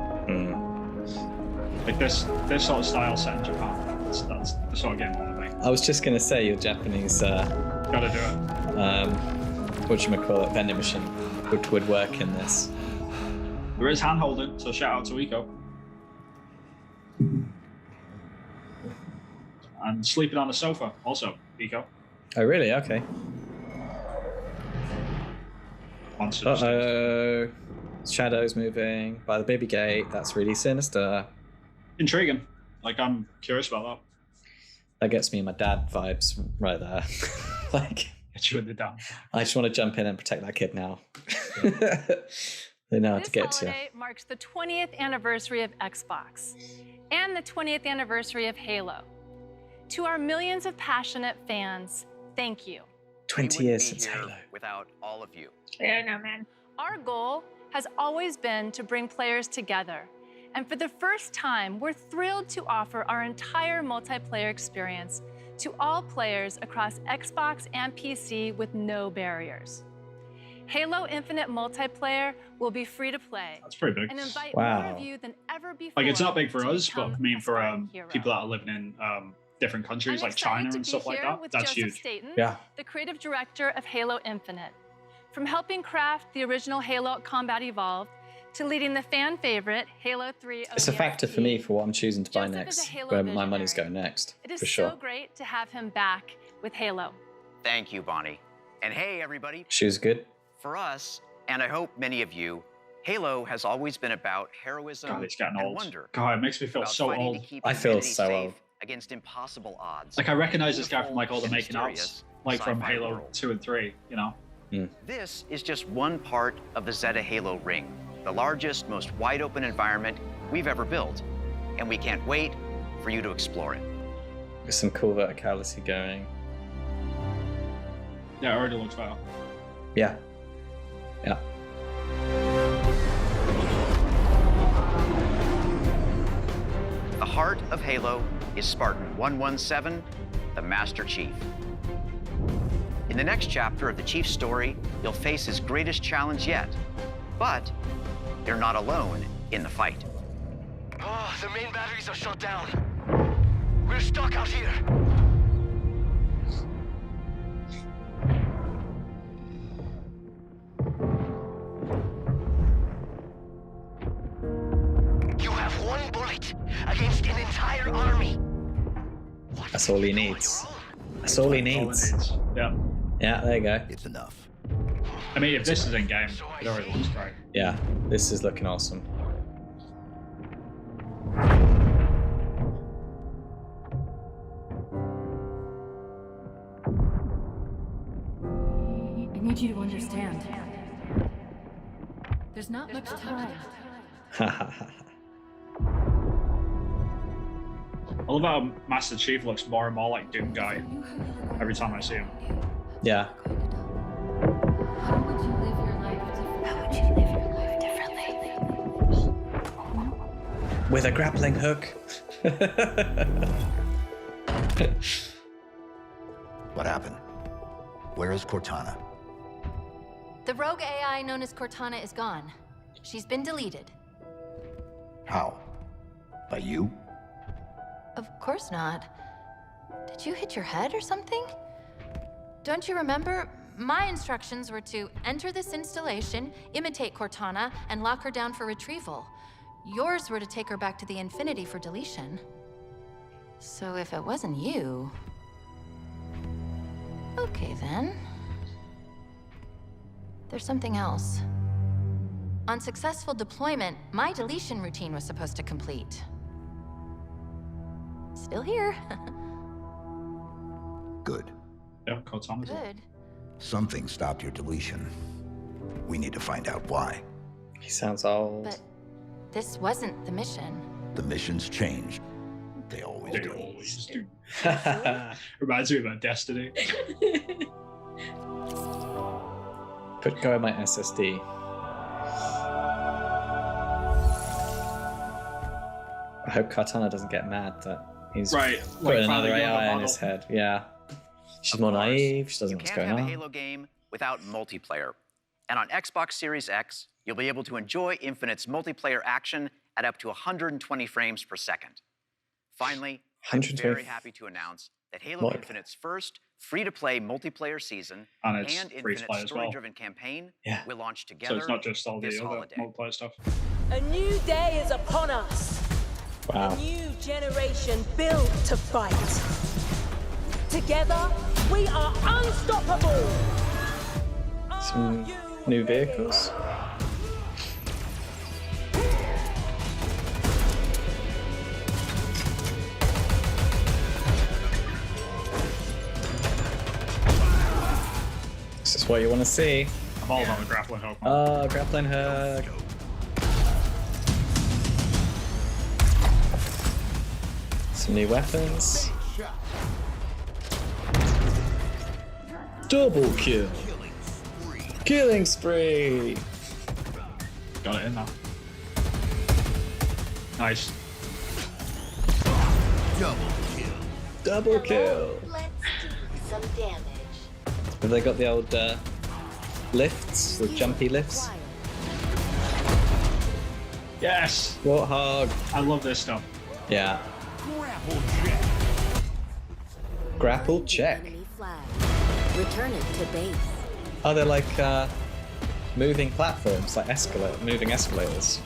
Like this sort of style set in Japan. That's the sort of game I want to make. I was just gonna say your Japanese Gotta do it. whatchamacallit vending machine would work in this. There is hand holding, so shout out to Eco. And sleeping on the sofa, also Eco. Oh really? Okay. Monsters. Uh-oh. Shadows moving by the baby gate. That's really sinister. Intriguing. Like I'm curious about that. That gets me my dad vibes right there. Like, Get you in the damn. I just want to jump in and protect that kid now. They know how to get to you. This holiday marks the 20th anniversary of Xbox and the 20th anniversary of Halo. To our millions of passionate fans, thank you. 20 years since Halo. Without all of you. Yeah, no, man. Our goal has always been to bring players together. And for the first time, we're thrilled to offer our entire multiplayer experience to all players across Xbox and PC with no barriers. Halo Infinite multiplayer will be free to play. That's pretty big. And invite Wow. more of you than ever before. Like it's not big for to us, but become I mean a for Spartan hero. people that are living in different countries I'm like excited China to and be stuff like here that. with That's Joseph huge. Staten, Yeah. the creative director of Halo Infinite. From helping craft the original Halo Combat Evolved to leading the fan favorite Halo 3 It's a factor for me for what I'm choosing to buy Joseph is a next, Halo where my money's going next, It is for sure. so great to have him back with Halo. Thank you, Bonnie. And hey, everybody. Shoes good. For us, and I hope many of you, Halo has always been about heroism God, it's getting and old. wonder. God, it makes me feel about so fighting old. to keep I feel humanity so safe old. against impossible odds. Like I recognize this guy Beautiful from like all the and making ups, mysterious like from sci-fi Halo world. 2 and 3, you know? This is just one part of the Zeta Halo ring, the largest, most wide-open environment we've ever built, and we can't wait for you to explore it. There's some cool verticality going. Yeah, it already looks better. Yeah. Yeah. The heart of Halo is Spartan 117, the Master Chief. In the next chapter of the Chief's story, you'll face his greatest challenge yet. But you're not alone in the fight. Oh, the main batteries are shut down. We're stuck out here. You have one bullet against an entire army. That's all he needs. That's all he needs. Yeah. Yeah, there you go. It's enough. I mean, if this is in game, it already looks great. Yeah, this is looking awesome. I need you to understand. There's not much time. I love how Master Chief looks more and more like Doom Guy every time I see him. Yeah. How would you live your life differently? With a grappling hook. What happened? Where is Cortana? The rogue AI known as Cortana is gone. She's been deleted. How? By you? Of course not. Did you hit your head or something? Don't you remember? My instructions were to enter this installation, imitate Cortana, and lock her down for retrieval. Yours were to take her back to the Infinity for deletion. So if it wasn't you... Okay then. There's something else. On successful deployment, my deletion routine was supposed to complete. Still here. Good. Yeah, Cortana's Good. Something stopped your deletion. We need to find out why. He sounds old. But this wasn't the mission. The missions changed. They always do. Always do. Reminds me about Destiny. Put go in my SSD. I hope Cortana doesn't get mad that he's put another AI in his head. Yeah. She's more naive, she doesn't know what's going You can't on. have a Halo game without multiplayer. And on Xbox Series X, you'll be able to enjoy Infinite's multiplayer action at up to 120 frames per second. Finally, I'm very happy to announce that Halo Infinite's first free-to-play multiplayer season and it's Infinite's as well. story-driven campaign will launch together So it's not just all the this other holiday. multiplayer stuff. A new day is upon us. Wow. A new generation built to fight. Together, we are unstoppable. Some new vehicles. This is what you want to see. I'm all about the grappling hook. Oh, grappling hook. Some new weapons. Double kill. Killing spree. Got it in now. Nice. Double kill. Let's do some damage. Have they got the old lifts, the jumpy lifts? Yes. Warthog. I love this stuff. Yeah. Grapple check. Return it to base. Oh, they're like moving platforms, like moving escalators.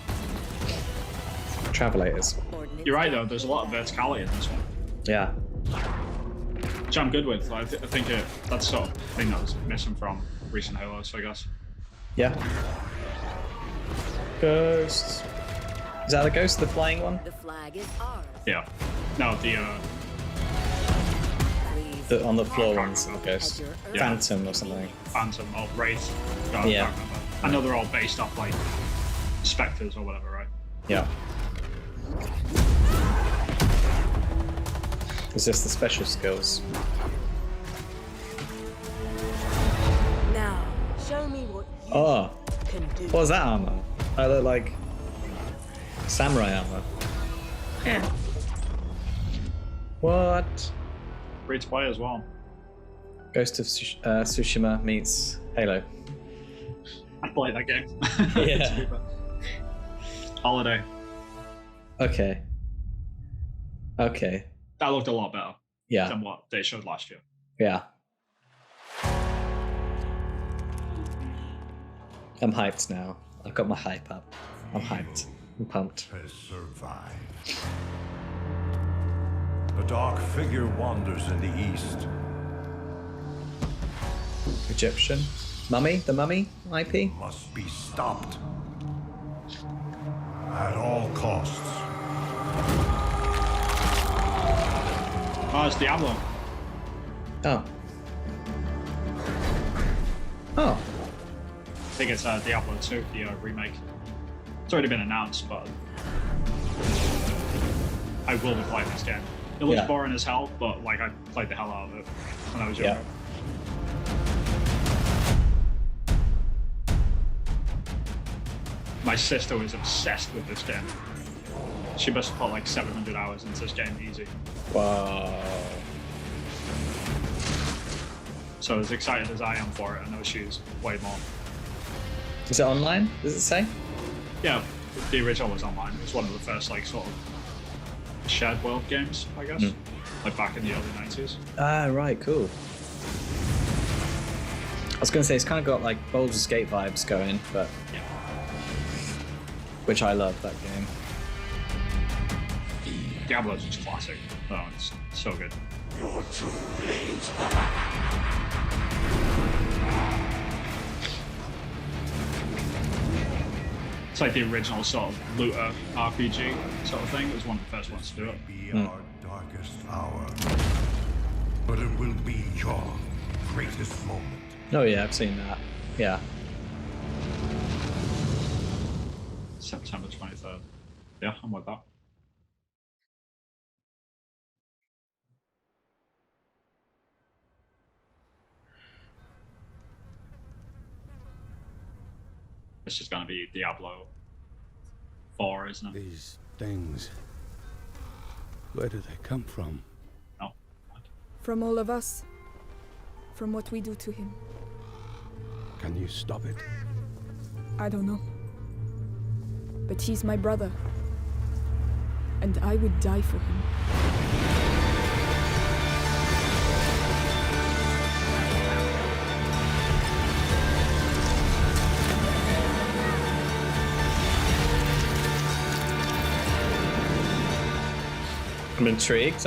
Travelators. You're right though, there's a lot of verticality in this one. Yeah. Which I'm good with. I think that's sort of thing that was missing from recent Halos, I guess. Yeah. Ghosts. Is that a ghost, the flying one? The flag is ours. Yeah. No, the on the floor one's a ghost. Yeah. Phantom or something. Phantom or Wraith. God, Yeah. I can't remember. I know they're all based off like Spectres or whatever, right? Yeah. Is this the special skills? Now, show me what you Oh, can do. what was that armor? I look like samurai armor. Yeah. What? Free to play as well. Ghost of Tsushima meets Halo. I played that game. Yeah. Holiday. Okay. That looked a lot better. Yeah. Than what they showed last year. Yeah. I'm hyped now. I've got my hype up. I'm hyped. I'm pumped. Has survived. A dark figure wanders in the east. Egyptian. Mummy? The Mummy IP? Must be stopped. At all costs. Oh, it's Diablo. Oh. Oh. I think it's Diablo 2, the remake. It's already been announced, but I will be playing this game. It looks boring as hell, but like I played the hell out of it when I was younger. My sister was obsessed with this game. She must have put like 700 hours into this game easy. Wow. So as excited as I am for it, I know she's way more. Is it online? Does it say? Yeah, the original was online. It was one of the first like sort of shared world games, I guess. Like back in the early 90s. Ah, right, cool. I was gonna say it's kind of got like Baldur's Escape vibes going, but which I love that game. Diablo's just classic. Oh, it's so good. It's like the original sort of looter RPG sort of thing. It was one of the first ones to do it. Be our darkest hour, but it will be your greatest moment. Oh yeah, I've seen that. Yeah. September 23rd. Yeah, I'm with that. This is going to be Diablo 4, isn't it? These things, where do they come from? No. From all of us. From what we do to him. Can you stop it? I don't know. But he's my brother. And I would die for him. I'm intrigued.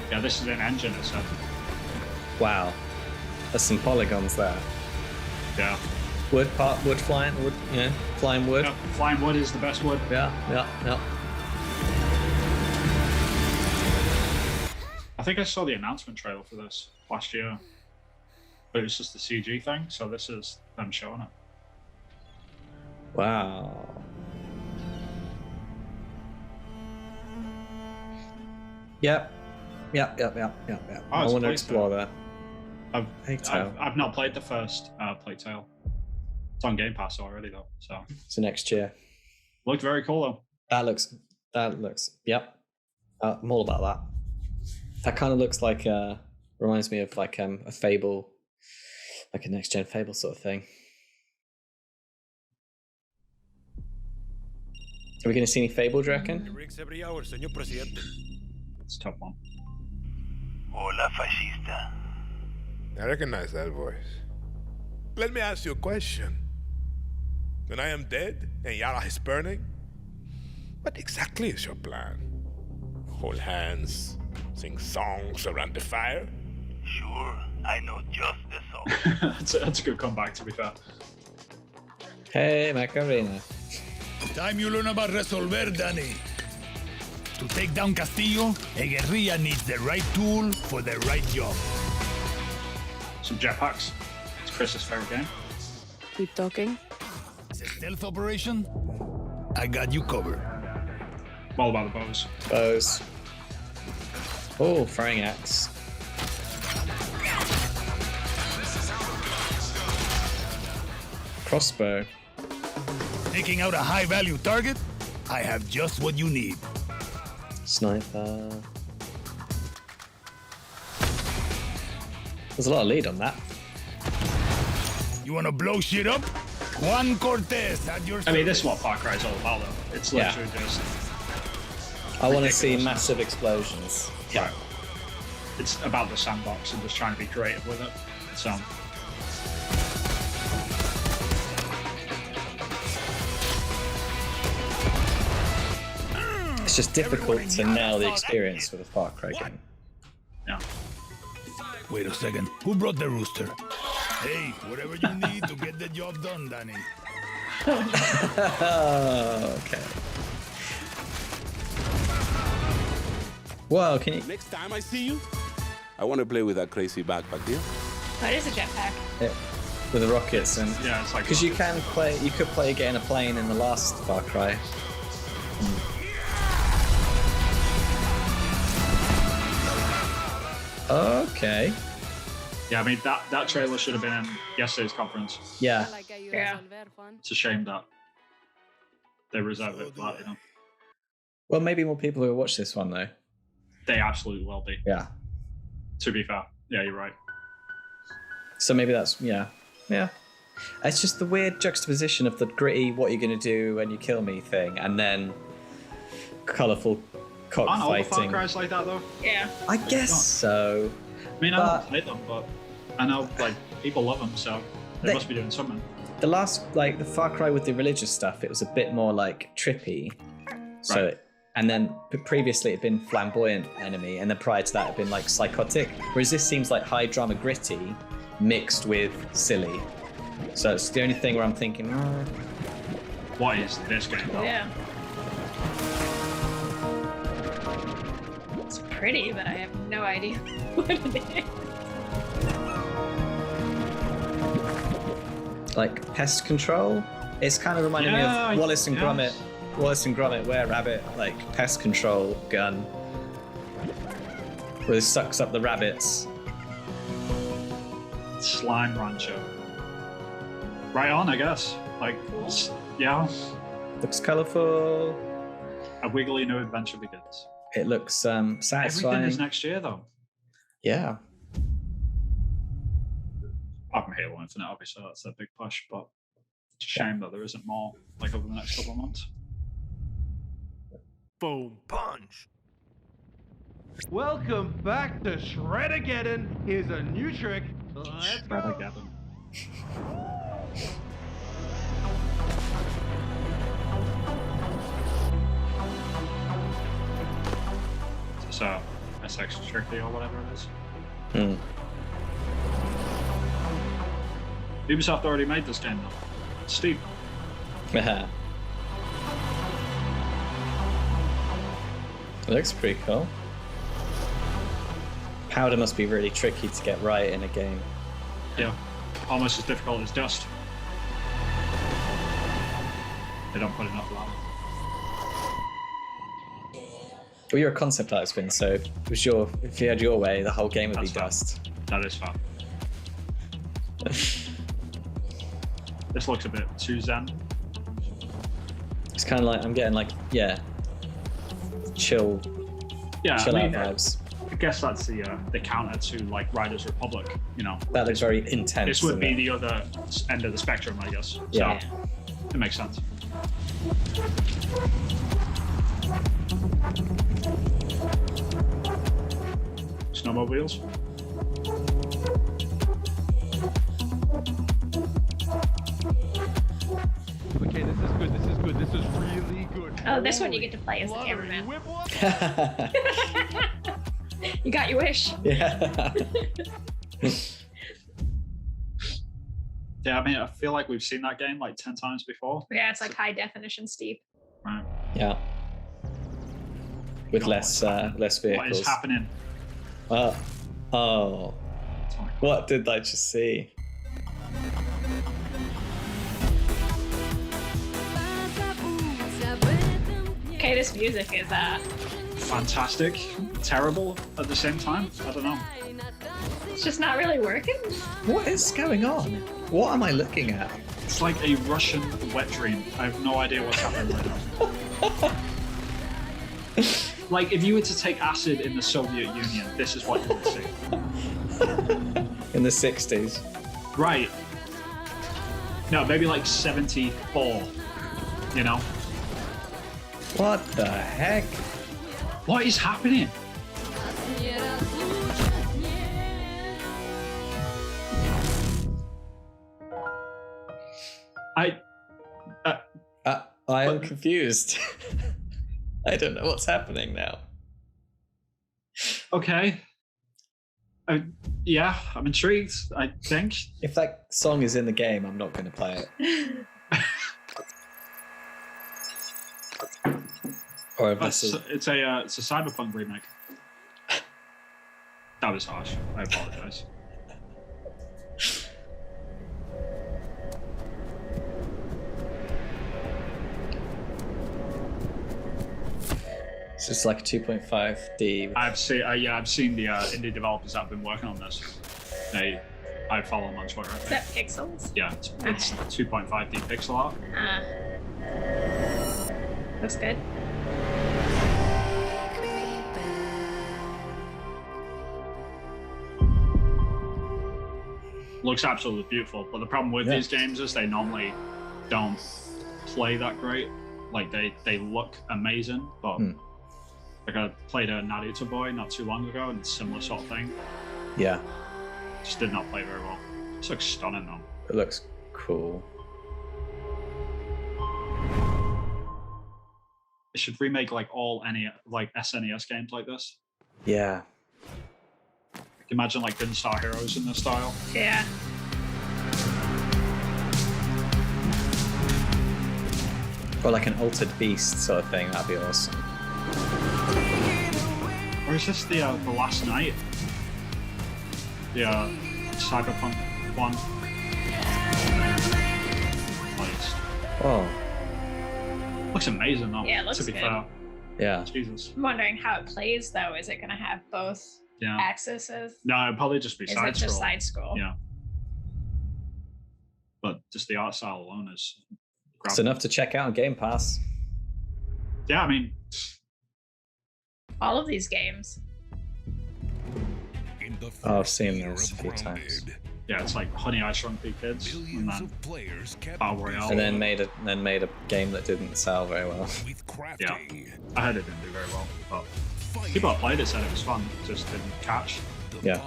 Yeah, this is an engine, it said. Wow. There's some polygons there. Yeah. Wood flying, flying wood. Yeah, flying wood is the best wood. Yeah. I think I saw the announcement trailer for this last year. But it was just the CG thing, so this is them showing it. Wow. Yep. I want to explore that. I've not played the first Plague Tale. It's on Game Pass already though, so. So next year. Looked very cool though. That looks. Yep. I'm all about that. That kind of looks like reminds me of like a Fable, like a next gen Fable sort of thing. Are we going to see any Fable, do you reckon? Every hour, señor presidente. It's a tough one. Hola, fascista. I recognize that voice. Let me ask you a question. When I am dead and Yara is burning, what exactly is your plan? Hold hands, sing songs around the fire? Sure, I know just the song. That's a good comeback, to be fair. Hey, Macarena. Time you learn about resolver, Danny. To take down Castillo, a guerrilla needs the right tool for the right job. Some jetpacks. It's Chris's favorite game. Keep talking. It's a stealth operation. I got you covered. All about the bows. Bows. Oh, throwing axe. Crossbow. Taking out a high-value target? I have just what you need. Sniper. There's a lot of lead on that. You wanna blow shit up? Juan Cortez at your service. I mean, this is what Far Cry is all about, though. It's literally just... I want to see massive explosions. Yeah. It's about the sandbox and just trying to be creative with it. So... It's just difficult to nail the experience with a Far Cry game. Yeah. Wait a second. Who brought the rooster? Hey, whatever you need to get the job done, Danny. Okay. Whoa, can you... Next time I see you, I want to play with that crazy backpack deal. That is a jetpack. Yeah, with the rockets and... Yeah, it's like... Because you could play getting a plane in the last Far Cry. Okay. Yeah, I mean, that trailer should have been in yesterday's conference. Yeah. Yeah. It's a shame that they reserve it for that, you know. Well, maybe more people will watch this one, though. They absolutely will be. Yeah. To be fair. Yeah, you're right. So maybe that's... Yeah. It's just the weird juxtaposition of the gritty, what you're going to do when you kill me thing, and then colourful cockfighting. Aren't all the Far Cry's like that, though? Yeah. I guess so. I mean, I don't hate them, but I know, like, people love them, so they must be doing something. The last, like, the Far Cry with the religious stuff, it was a bit more, like, trippy. So, Right. And then previously it'd been flamboyant enemy, and then prior to that it'd been, like, psychotic. Whereas this seems like high drama gritty mixed with silly. So it's the only thing where I'm thinking, What is this game, though? Yeah. It's pretty, but I have no idea what it is. like pest control. It's kind of reminding me of Wallace and Gromit. Wallace and Gromit, Were Rabbit, like pest control gun, where it sucks up the rabbits. Slime Rancher. Right on, I guess. Like, yeah. Looks colourful. A wiggly new adventure begins. It looks satisfying. Everything is next year, though. Yeah. Apart from Halo Infinite, obviously, that's a big push, but it's a shame that there isn't more, like, over the next couple of months. Boom. Punch. Welcome back to Shred-ageddon. Here's a new trick. Let's go. Shred-ageddon. So, SX Tricky or whatever it is. Ubisoft already made this game, though. It's steep. It looks pretty cool. Powder must be really tricky to get right in a game. Yeah, almost as difficult as Dust. They don't put enough lava. Well, you're a concept artist, Vin, so if you had your way, the whole game would be Dust. That is fun. This looks a bit too zen. It's kind of like, I'm getting like, chill out vibes. I guess that's the counter to like Riders Republic, you know. That looks very intense. This would be the other end of the spectrum, I guess. Yeah. So, it makes sense. Snowmobiles. Okay, this is good. This is good. This is really good. Oh, this one you get to play as the cameraman. You got your wish. Yeah. Yeah, I mean, I feel like we've seen that game like 10 times before. Yeah, it's like high definition steep. Right. Yeah. With less vehicles. What is happening? Oh. What did I just see? Okay, this music is fantastic, terrible at the same time. I don't know. It's just not really working. What is going on? What am I looking at? It's like a Russian wet dream. I have no idea what's happening right now. Like, if you were to take acid in the Soviet Union, this is what you would see. In the 60s. Right. No, maybe like 74, you know? What the heck? What is happening? I am confused. I don't know what's happening now. Okay. Yeah, I'm intrigued, I think. If that song is in the game, I'm not going to play it. Or if it's a Cyberpunk remake. That was harsh. I apologize. So it's like a 2.5D. I've seen the indie developers that have been working on this. I follow them on Twitter. Is that pixels? Yeah, it's 2.5D pixel art. Looks good. Looks absolutely beautiful, but the problem with these games is they normally don't play that great. Like they look amazing, but like I played a Naruto Boy not too long ago, and it's a similar sort of thing. Yeah. Just did not play very well. It looks stunning though. It looks cool. It should remake like all SNES games like this. Yeah. Imagine like Gun Star Heroes in this style. Yeah. Or like an Altered Beast sort of thing, that'd be awesome. Or is this the last night? The Cyberpunk one. Oh. Looks amazing though. Yeah, it looks to be good. fair. Yeah. Jesus. I'm wondering how it plays though. Is it going to have both axes? No, it'd probably just be Is side it just scroll. side scroll? Yeah. But just the art style alone is. It's enough to check out on Game Pass. Yeah, I mean, all of these games. Oh, I've seen this a few times. Yeah, it's like Honey, I Shrunk the Kids, and then Battle Royale, and then made a game that didn't sell very well. Yeah, I heard it didn't do very well, but people that played it said it was fun, just didn't catch. Yeah.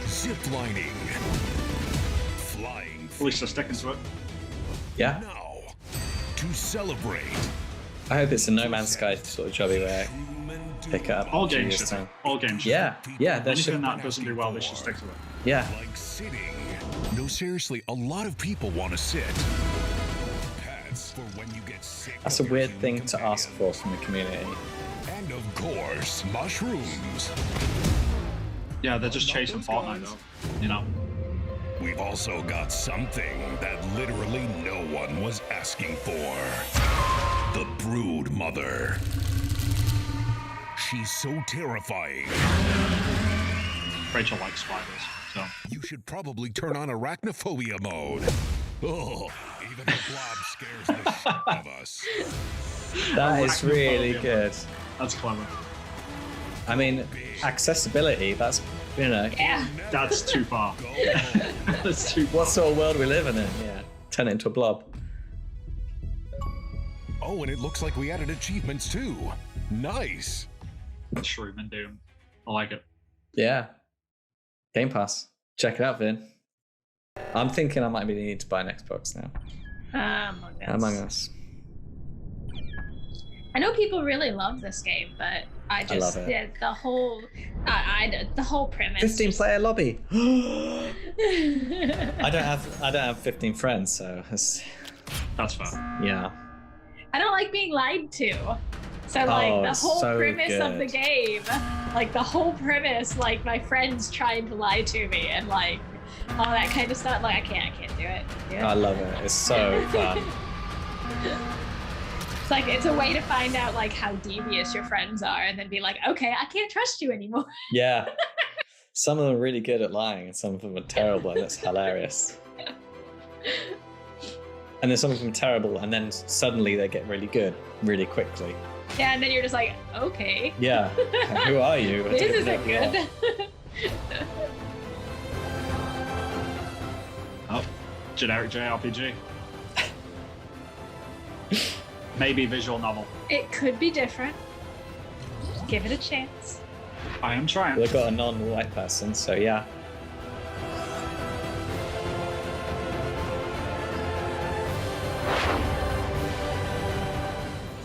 Zip lining. Flying. At least they're sticking to it. Yeah. Now, to celebrate. I hope it's a No Man's Sky sort of jobby where pick it up. All games should. All games should. Yeah. Yeah. Anything that doesn't do well, they should stick to it. Yeah. Like sitting. No, seriously, a lot of people want to sit. Pads for when you get sick. That's a weird thing to ask for from the community. And of course, mushrooms. Yeah, they're just chasing Fortnite though, you know. We've also got something that literally no one was asking for. The Brood Mother. She's so terrifying. Rachel likes spiders, so. You should probably turn on arachnophobia mode. Oh, even the blob scares the shit out of us. That is really good. That's clever. I mean, accessibility, that's, you know. Yeah. That's too far. That's too far. What sort of world we live in? Yeah. Turn it into a blob. Oh, and it looks like we added achievements too. Nice. Shroom and Doom. I like it. Yeah. Game Pass. Check it out, Vin. I'm thinking I might be needing to buy an Xbox now. Among Us. I know people really love this game, but I just love it. the whole the whole premise. 15-player lobby. I don't have 15 friends, so that's fine. Yeah. I don't like being lied to. So like the whole premise of the game, like the whole premise, like my friends trying to lie to me and like all that kind of stuff. Like I can't do it. I love it. It's so fun. It's like it's a way to find out like how devious your friends are, and then be like, okay, I can't trust you anymore. Yeah. Some of them are really good at lying, and some of them are terrible, and it's hilarious. And then some of them are terrible, and then suddenly they get really good really quickly. Yeah, and then you're just like, okay. Yeah. Who are you? This isn't good. Oh, generic JRPG. Maybe visual novel. It could be different. Give it a chance. I am trying. They've got a non-white person, so yeah.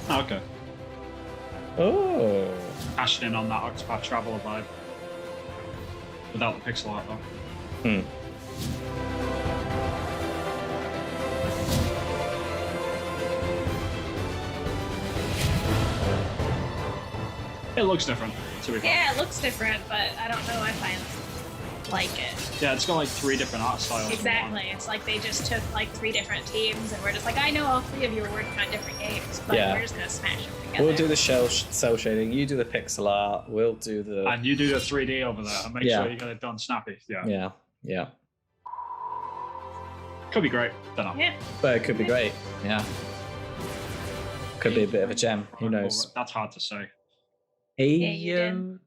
Okay. Oh. Cashing in on that Octopath Traveler vibe. Without the pixel art though. Hmm. It looks different, to be fair. Yeah, it looks different, but I don't know if I like it. Yeah, it's got like 3 different art styles. Exactly. It's like they just took like 3 different teams, and we're just like, I know all 3 of you are working on different games, but Yeah. we're just gonna smash them together. We'll do the cell shading, you do the pixel art, we'll do the... And you do the 3D over there, and make Yeah. sure you get it done snappy. Yeah. Yeah, yeah. Could be great. Don't know. Yeah. But it could be great, yeah. Could be a bit of a gem, who knows. That's hard to say. Ayoden?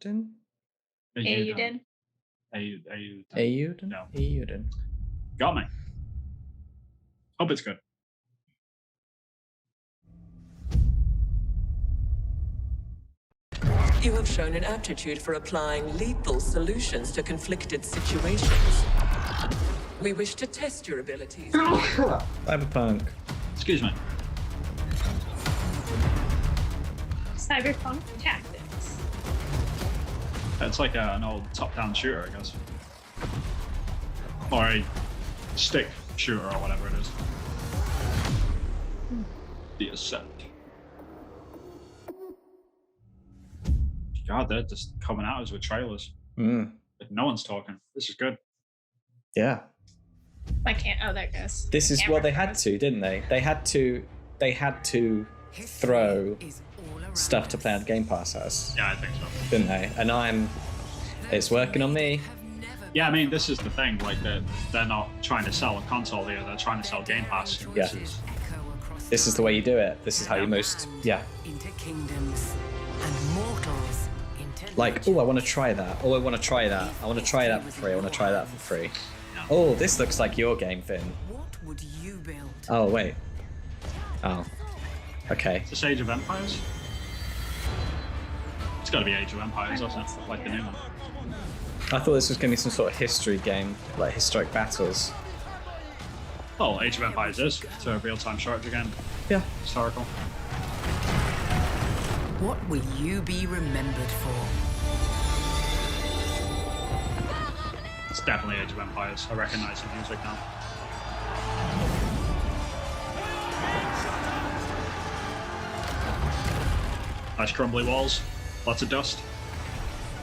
Ayoden. Ayoden? No. Ayoden. Got me. Hope it's good. You have shown an aptitude for applying lethal solutions to conflicted situations. We wish to test your abilities. Cyberpunk. Excuse me. Cyberpunk Tactics. It's like an old top-down shooter, I guess. Or a stick shooter or whatever it is. The Ascent. God, they're just coming at us with trailers. Mm. Like, no one's talking. This is good. Yeah. I can't. Oh, there it goes. This is what they had to, didn't they? They had to throw stuff to play on Game Pass as. Yeah, I think so. Didn't they? And it's working on me. Yeah, I mean, this is the thing. Like, they're not trying to sell a console here. They're trying to sell Game Pass. Yeah. This is the way you do it. This is how you most. Yeah. Into kingdoms and mortals. Like, oh, I want to try that. Oh, I want to try that. I want to try that for free. I want to try that for free. Oh, this looks like your game, Vin. What would you build? Oh, wait. Oh. Okay. Is this Age of Empires? It's got to be Age of Empires, doesn't it? Like the new one. I thought this was going to be some sort of history game, like historic battles. Well, Age of Empires is. It's a real-time strategy game. Yeah. Historical. What will you be remembered for? It's definitely Age of Empires. I recognize the music now. Nice crumbly walls. Lots of dust.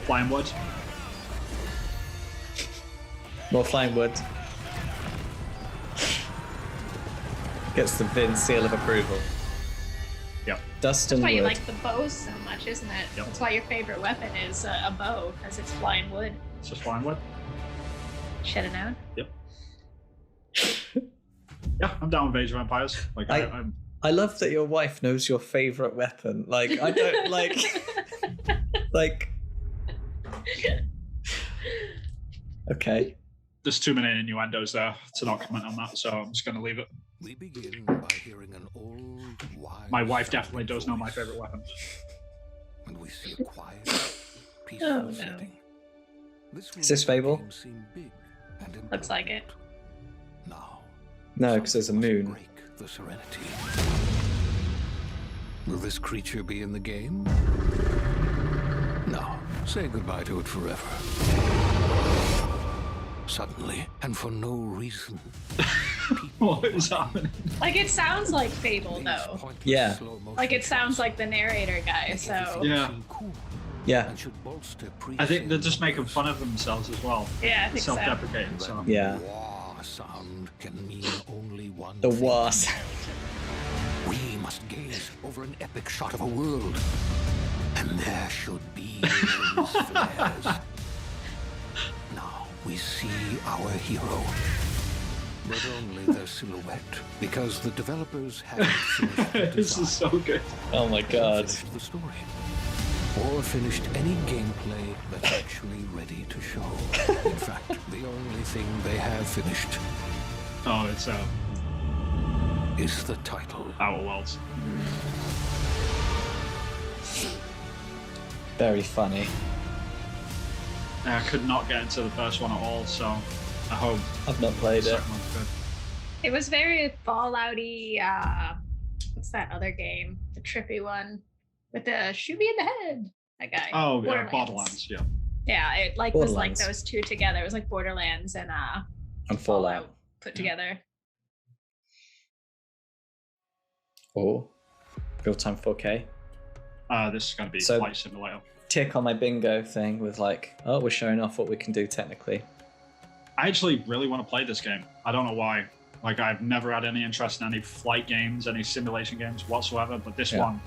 Flying wood. More flying wood. Gets the Vin seal of approval. Yep. Dust and That's why you wood. like the bows so much, isn't it? Yep. That's why your favorite weapon is a bow, because it's flying wood. It's just flying wood. Should have known. Yep. Yeah, I'm down with Age of Empires. Like, I'm I love that your wife knows your favorite weapon. Like, I don't like. Like. Okay. There's too many innuendos there to not comment on that, so I'm just going to leave it. We begin by hearing an old, wise My wife definitely does know my favorite weapon. and we see a quiet, peaceful Oh, no. setting. Is this Fable? Seem big and Looks like it. now. No, because there's a moon. Break the serenity. Will this creature be in the game? No. Say goodbye to it forever. Suddenly, and for no reason. What is happening? Like, it sounds like Fable, though. Yeah. Like, it sounds like the narrator guy, so... Yeah. Yeah. I think they're just making fun of themselves as well. Yeah, I think so. Self-deprecating, so. Yeah. Wah sound can mean only one The thing. wah sound. We must gaze over over an epic shot of a world. And there should be those flares. Now we see our hero. But only their silhouette, because the developers haven't finished the design. This is so good. Oh my god. Finished the story. Or finished any gameplay that's actually ready to show. In fact, the only thing they have finished. Oh, it's is the title. Outer Worlds. Very funny. I could not get into the first one at all, so I hope. I've not played it. It was very Fallout-y. What's that other game? The trippy one with the shoot me in the head. That guy. Oh, yeah, Borderlands. Yeah. Yeah, it like was like those two together. It was like Borderlands and Fallout put together. Oh, real-time 4K. This is going to be Flight Simulator. Tick on my bingo thing with like, oh, we're showing off what we can do technically. I actually really want to play this game. I don't know why. Like, I've never had any interest in any flight games, any simulation games whatsoever, but this one,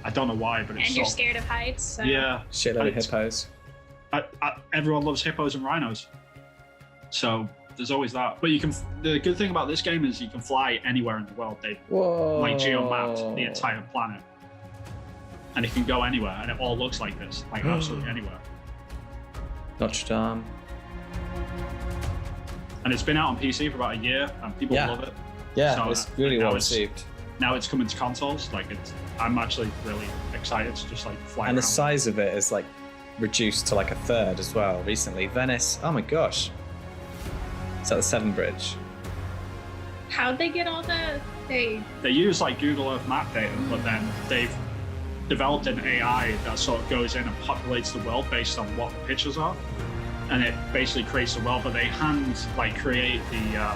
I don't know why, but it's And you're scared of heights. So. Yeah. Shitload of hippos. Everyone loves hippos and rhinos. So there's always that. But you can. The good thing about this game is you can fly anywhere in the world. They like geo-mapped the entire planet. And it can go anywhere, and it all looks like this, like absolutely anywhere. Notre Dame. And it's been out on PC for about a year, and people love it. Yeah, so it's really well received. Now it's coming to consoles. Like, I'm actually really excited to just like fly. And around. the size of it is like reduced to like a third as well. Recently, Venice. Oh my gosh, it's at the Severn Bridge. How'd they get all the? They use like Google Earth map data, but then they've developed an AI that sort of goes in and populates the world based on what the pictures are, and it basically creates the world. But they hand like create the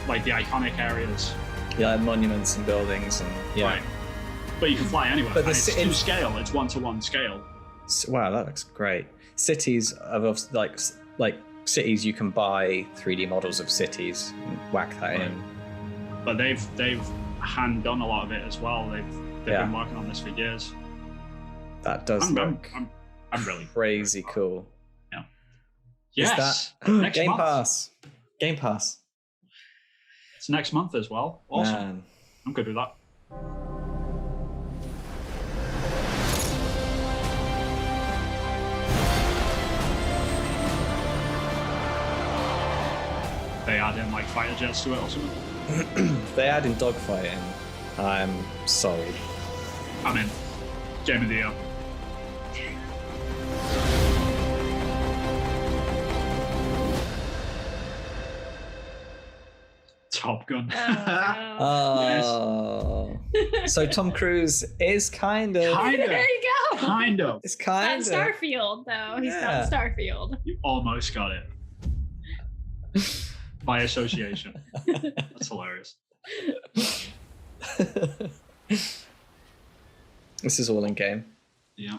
like the iconic areas. Yeah, monuments and buildings and Right. But you can fly anywhere. But it's to scale. It's 1-to-1 scale. Wow, that looks great. Cities of like cities, you can buy 3D models of cities and whack that in. But they've hand done a lot of it as well. They've been working on this for years. That does look I'm really crazy cool. Yeah. Yes. Next Game month. Pass. Game Pass. It's next month as well. Awesome. Man. I'm good with that. They add in like fighter jets to it or something. They add in dogfighting. I'm sold. I'm in. Game of the year. Top Gun. Oh. So Tom Cruise is kind of. There you go. Kind of. It's kind Not of. Starfield though. He's not Starfield. You almost got it. By association. That's hilarious. This is all in game. Yeah.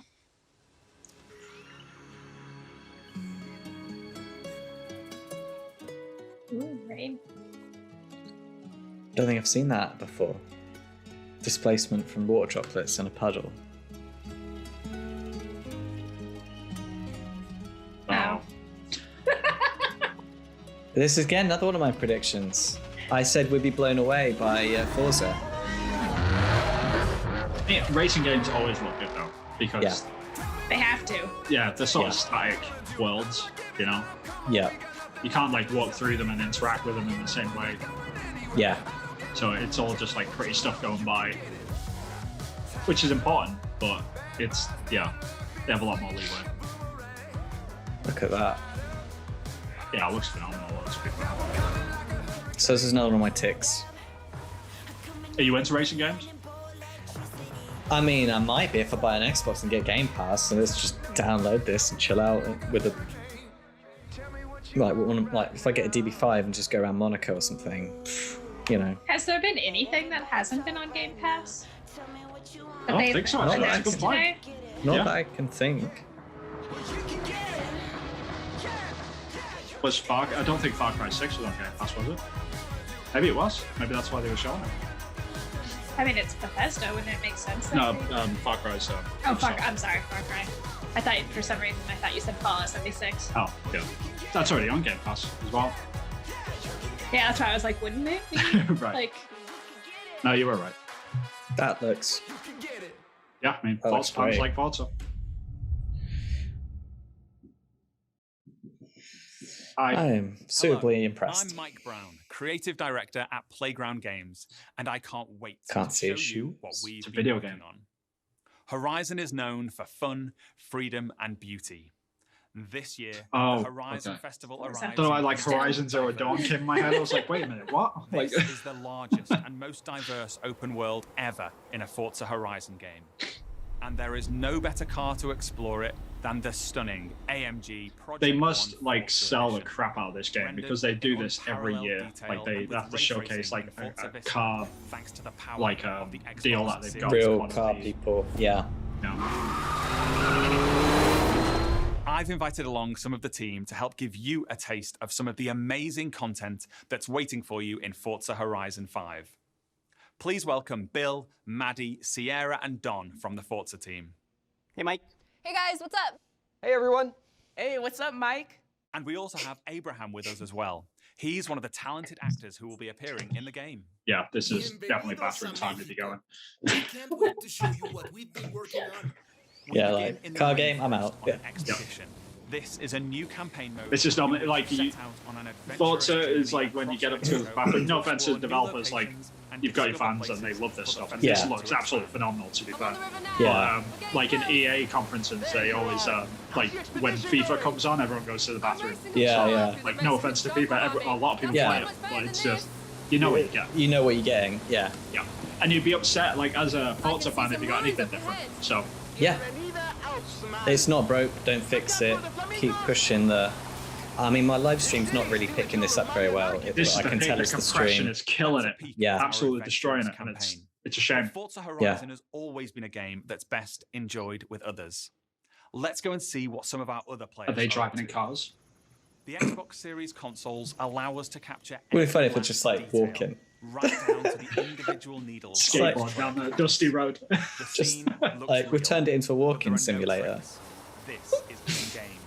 Ooh, rain. Don't think I've seen that before. Displacement from water droplets in a puddle. Wow. This is again another one of my predictions. I said we'd be blown away by Forza. Yeah, racing games always look good though, because They have to. yeah, they're sort of static worlds, you know. Yeah. You can't like walk through them and interact with them in the same way. Yeah. So it's all just like pretty stuff going by, which is important, but it's they have a lot more leeway. Look at that. Yeah, it looks phenomenal. It's good. So this is another one of my ticks. Are you into racing games? I mean, I might be if I buy an Xbox and get Game Pass. So let's just download this and chill out with a like if I get a DB5 and just go around Monaco or something, you know. Has there been anything that hasn't been on Game Pass? I don't think so. That's a good point. Not that I can think. Was I don't think Far Cry 6 was on Game Pass, was it? Maybe it was. Maybe that's why they were showing it. I mean, it's Bethesda. Wouldn't it make sense? That No, they- Far Cry. So. Oh, fuck. I'm sorry, Far Cry. I thought for some reason I thought you said Fallout 76. Oh, yeah. That's already on Game Pass as well. Yeah, that's why I was like, wouldn't it be? Right. Like, No, you were right. That looks. Yeah, I mean, That looks Forza sounds great. like Forza. I am suitably impressed. I'm Mike Brown, creative director at Playground Games, and I can't wait Can't to see show his you what shoes. we've It's a been video working game. on. Horizon is known for fun, freedom, and beauty. This year, Oh, the Horizon okay. Festival I arrives. thought I in like Houston. Horizon Zero Dawn came in my head. I was like, wait a minute, what? Like, This is the largest and most diverse open world ever in a Forza Horizon game. And there is no better car to explore it than the stunning AMG Project they must 1 like Forza sell the Edition. crap out of this game Rendered because they do in this every unparalleled year. detail Like they and with have to ray showcase tracing like in Forza a Vista, car, thanks to the power like a of the deal Xbox that they've Series got. Real with car quantity. people. Yeah. I've invited along some of the team to help give you a taste of some of the amazing content that's waiting for you in Forza Horizon 5. Please welcome Bill, Maddie, Sierra, and Don from the Forza team. Hey, Mike. Hey guys, what's up? Hey, everyone. Hey, what's up, Mike? And we also have Abraham with us as well. He's one of the talented actors who will be appearing in the game. Yeah, this is definitely bathroom time to be going. Can't wait to show you what we've been working on. Yeah, like car game, I'm out. Yeah. Expedition. This is a new campaign mode. It's just like you, set out on an adventurous Forza is journey like when you get up to across bathroom. No Mexico, offense to explore new developers, like locations, and you've got your discover fans and they places love this for the stuff, and Yeah. this looks absolutely phenomenal. To be fair, Yeah. like in EA conferences, they always like when FIFA comes on, everyone goes to the bathroom. Yeah, yeah. Like no offense to FIFA, a lot of people Yeah. play it, but it's just you know what you get. You know what you're getting. Yeah. Yeah, and you'd be upset like as a Forza fan if you got anything different. So Yeah. It's not broke. Don't fix it. Keep pushing the. I mean, my live stream's not really picking this up very well. this I is can the tell thing, it's the the compression stream. is killing it. Yeah. Absolutely destroying it, and it's a shame. Forza Horizon has always been a game that's best enjoyed with others. Let's go and see what some of our other players Are they up driving in to. cars? The Xbox Series consoles allow us to capture Wouldn't it be funny if every we're just last like detail, walking? right down to the individual needles. Skateboard down the dusty road. The Just scene looks like we've real, turned it into a but there walking are no simulator. tricks. This is in-game.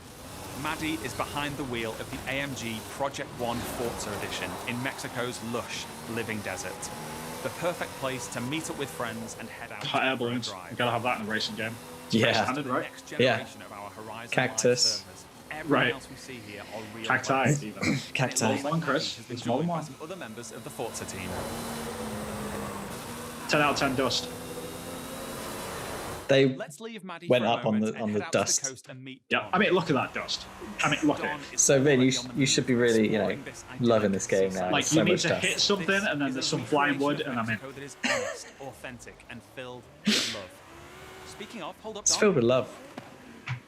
Maddie is behind the wheel of the AMG Project 1 Forza Edition in Mexico's lush living desert. The perfect place to meet up with friends and head out Hot air for a balloons. drive. You gotta have that in a racing game. Yeah. Very standard, right? Next Yeah. generation of our Horizon Live Cactus. servers. Everything Right. else we see here are real Cacti, players. even. Cacti. More than one, Chris. Has been It's more than joined by one. some other members of the Forza team. 10 out of 10 dust. They Let's leave Maddie went for a up on moment the and head out to dust. the coast and meet Yeah, Don. I mean, look at that dust. I mean, look at Don it. is So Vin, already you on the you move, should be really exploring this loving idyllic this game now. seaside. Like, There's you so need much to dust. hit something and then Is there's a some flying wood recreation and of I'm in. Mexico that is honest, authentic, and filled with love. Speaking of, hold up, It's Don. filled with love.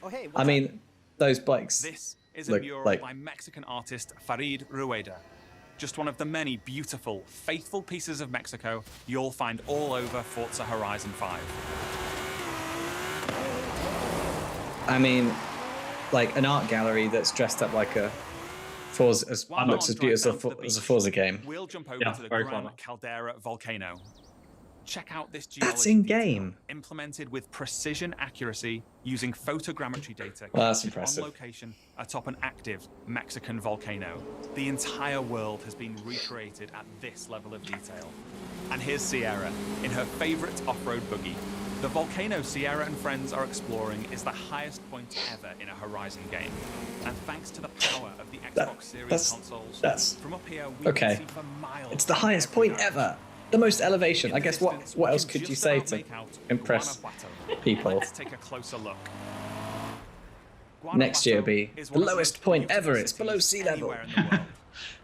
Oh, hey. I mean, those bikes. This is a look mural like by Mexican artist Farid Rueda. Just one of the many beautiful, faithful pieces of Mexico you'll find all over Forza Horizon 5. I mean, like an art gallery that's dressed up like a Forza, While looks Don as beautiful drives down to the as a beach, Forza game. We'll jump over Yeah, to the very Gran clever. Caldera volcano. Check out this geology That's in detail, game. implemented with precision accuracy using photogrammetry data Well, that's captured impressive. on location atop an active Mexican volcano. The entire world has been recreated at this level of detail. And here's Sierra in her favorite off-road buggy. The volcano Sierra and friends are exploring is the highest point ever in a Horizon game. And thanks to the power of the Xbox Series consoles, from up here we okay. can see for miles. It's the highest point ever. The most elevation. I guess what else could you say to impress people? Let's take a closer look. Next year will be is the one of the lowest most point beautiful ever. It's below cities sea level. anywhere in the world.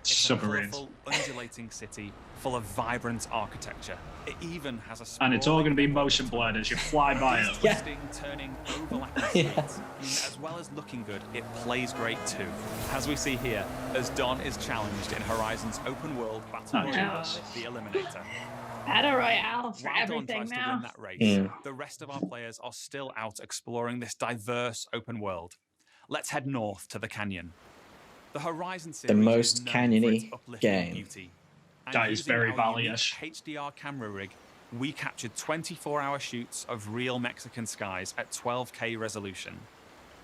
It's a Submarines. colourful, undulating city full of vibrant architecture. It even has a And it's all going to be motion blurred as you fly by it. Yeah. twisting, turning, overlapping streets. And as well as looking good, it plays great too. As we see here, as Don is challenged in Horizon's open world battle Oh, royale, Jesus. the Eliminator. Battle Royale for While Don everything tries to now. win that race, Mm. the rest of our players are still out exploring this diverse open world. Let's head north to the canyon. The Horizon series most is known for its canyony uplifting game. beauty. And That is using very our Valley-ish. unique HDR camera rig, we captured 24-hour shoots of real Mexican skies at 12K resolution.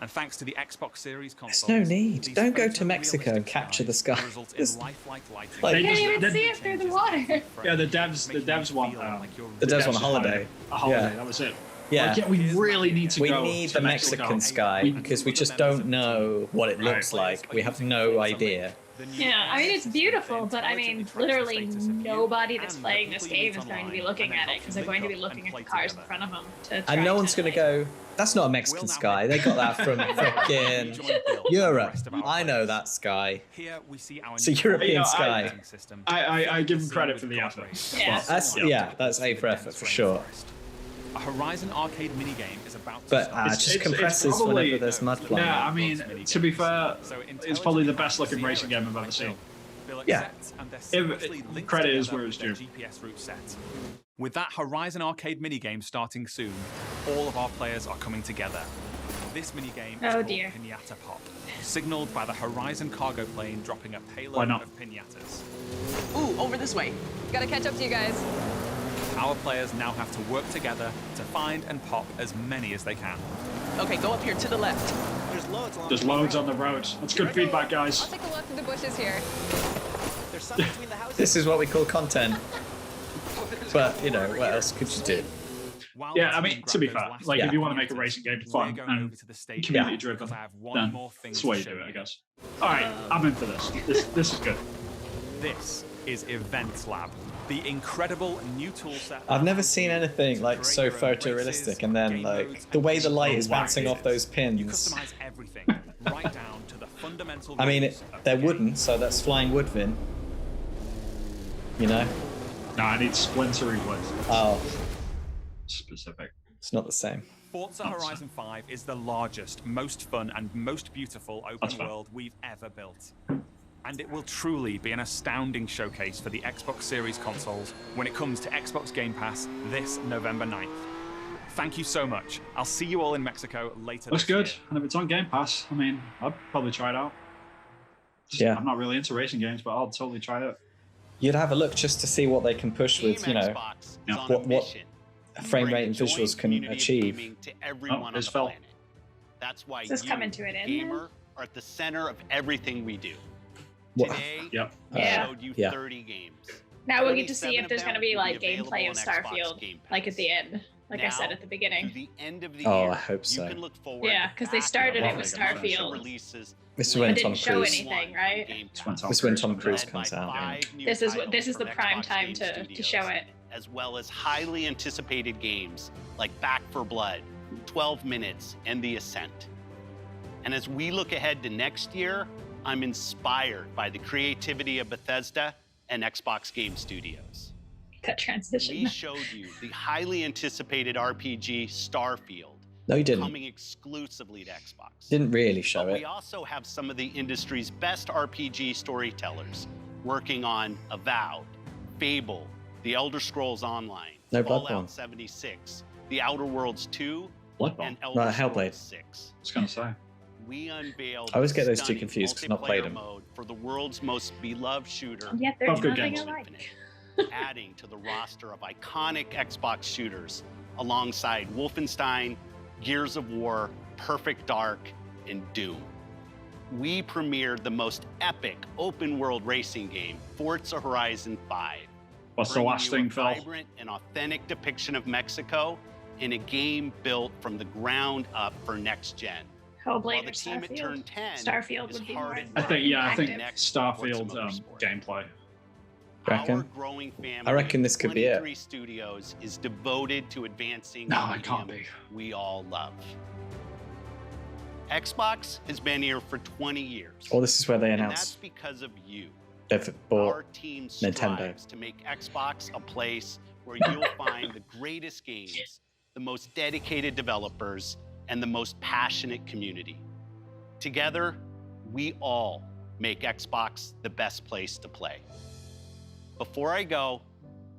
And thanks to the Xbox Series consoles, there's no need. Don't go to Mexico and capture the sky. You can't even see it through the water. Yeah, the devs want the devs want a holiday. A holiday. Yeah. That was it. Yeah, Like, yeah, we really need to go. We need to the Mexican sky because we just don't know what it looks like. We have no idea. Yeah, I mean, it's beautiful, but I mean, literally nobody that's playing this game is going to be looking at it because they're going to be looking at the cars in front of them. And no one's going to go, that's not a Mexican sky. They got that from freaking Europe. I know that sky. It's a European sky. I give them credit for the effort. Yeah. That's A for effort for sure. A Horizon arcade minigame is about to But start. it just compresses probably, whenever there's mud flying. Yeah, I mean, to be fair, it's probably the best looking racing game I've ever seen. Yeah. Credit is where it's due. GPS route set. With that Horizon arcade minigame starting soon, all of our players are coming together. This minigame is called Piñata Pop, signaled by the Horizon cargo plane dropping a payload of piñatas. Ooh, over this way. Gotta catch up to you guys. Our players now have to work together to find and pop as many as they can. Okay, go up here to the left. There's loads on the road. That's good feedback, guys. I'll take a look through the bushes here. There's some between the houses. This is what we call content. But, you know, what else could you do? Yeah, I mean, to be fair, like if you want to make a racing game fun and community driven, then that's the way you do it, I guess. All right, I'm in for this. This is good. This is Event Lab, the incredible new toolset. I've never seen anything like so photorealistic, and then like the way the light is bouncing off those pins. Customize everything, right down to the fundamental. I mean, they're wooden, so that's flying wood, Vin. You know? No, I need splintery wood. Oh. Specific. It's not the same. Forza Horizon 5 is the largest, most fun, and most beautiful open world we've ever built. And it will truly be an astounding showcase for the Xbox Series consoles when it comes to Xbox Game Pass this November 9th. Thank you so much. I'll see you all in Mexico later. Looks this year. good. And if it's on Game Pass, I mean, I'd probably try it out. Yeah. I'm not really into racing games, but I'll totally try it. You'd have a look just to see what they can push with, you know, what frame rate and visuals can achieve. It's Phil. That's why Is this coming to an end? gamer are at the center of everything we do. What? Today, we showed you 30 games. Now we'll get to see if there's going to be like gameplay of Starfield, like at the end, like I said at the beginning. The end of the Oh, year, I hope so. You can look forward Yeah, because they started it with Starfield. releases. This is when But Tom didn't show Cruise. anything, right? This is when Tom Cruise comes out. This is the prime time to show it. As well as highly anticipated games like Back 4 Blood, 12 Minutes, and The Ascent. And as we look ahead to next year, I'm inspired by the creativity of Bethesda and Xbox Game Studios. That transition. We showed you the highly anticipated RPG Starfield. No, you didn't. Coming exclusively to Xbox. Didn't really show But it. we also have some of the industry's best RPG storytellers working on Avowed, Fable, The Elder Scrolls Online, No Fallout Bloodborne. 76, The Outer Worlds 2, Bloodborne. and Elder No, Scrolls Hellblade. 6. I was going to say. We unveiled I always get those two stunning confused 'cause I've not played multiplayer them. mode for the world's most beloved shooter. And yet there's Both good nothing games. alike. Adding to the roster of iconic Xbox shooters alongside Wolfenstein, Gears of War, Perfect Dark, and Doom. We premiered the most epic open-world racing game, Forza Horizon 5. What's the bringing last you thing, a Phil? vibrant and authentic depiction of Mexico in a game built from the ground up for next gen. Hellblade While or the team at Turn Starfield. 10 Starfield is would be hard more. at I think active. Starfield gameplay. Reckon? Our growing family I reckon this could be it. 23 Studios is devoted to advancing No, the it can't medium be. we all love. Xbox has been here for 20 years. Or this is where they and announce that's because of you. they've Our bought team Nintendo. strives to make Xbox a place where you'll find the greatest games, the most dedicated developers, and the most passionate community. Together, we all make Xbox the best place to play. Before I go,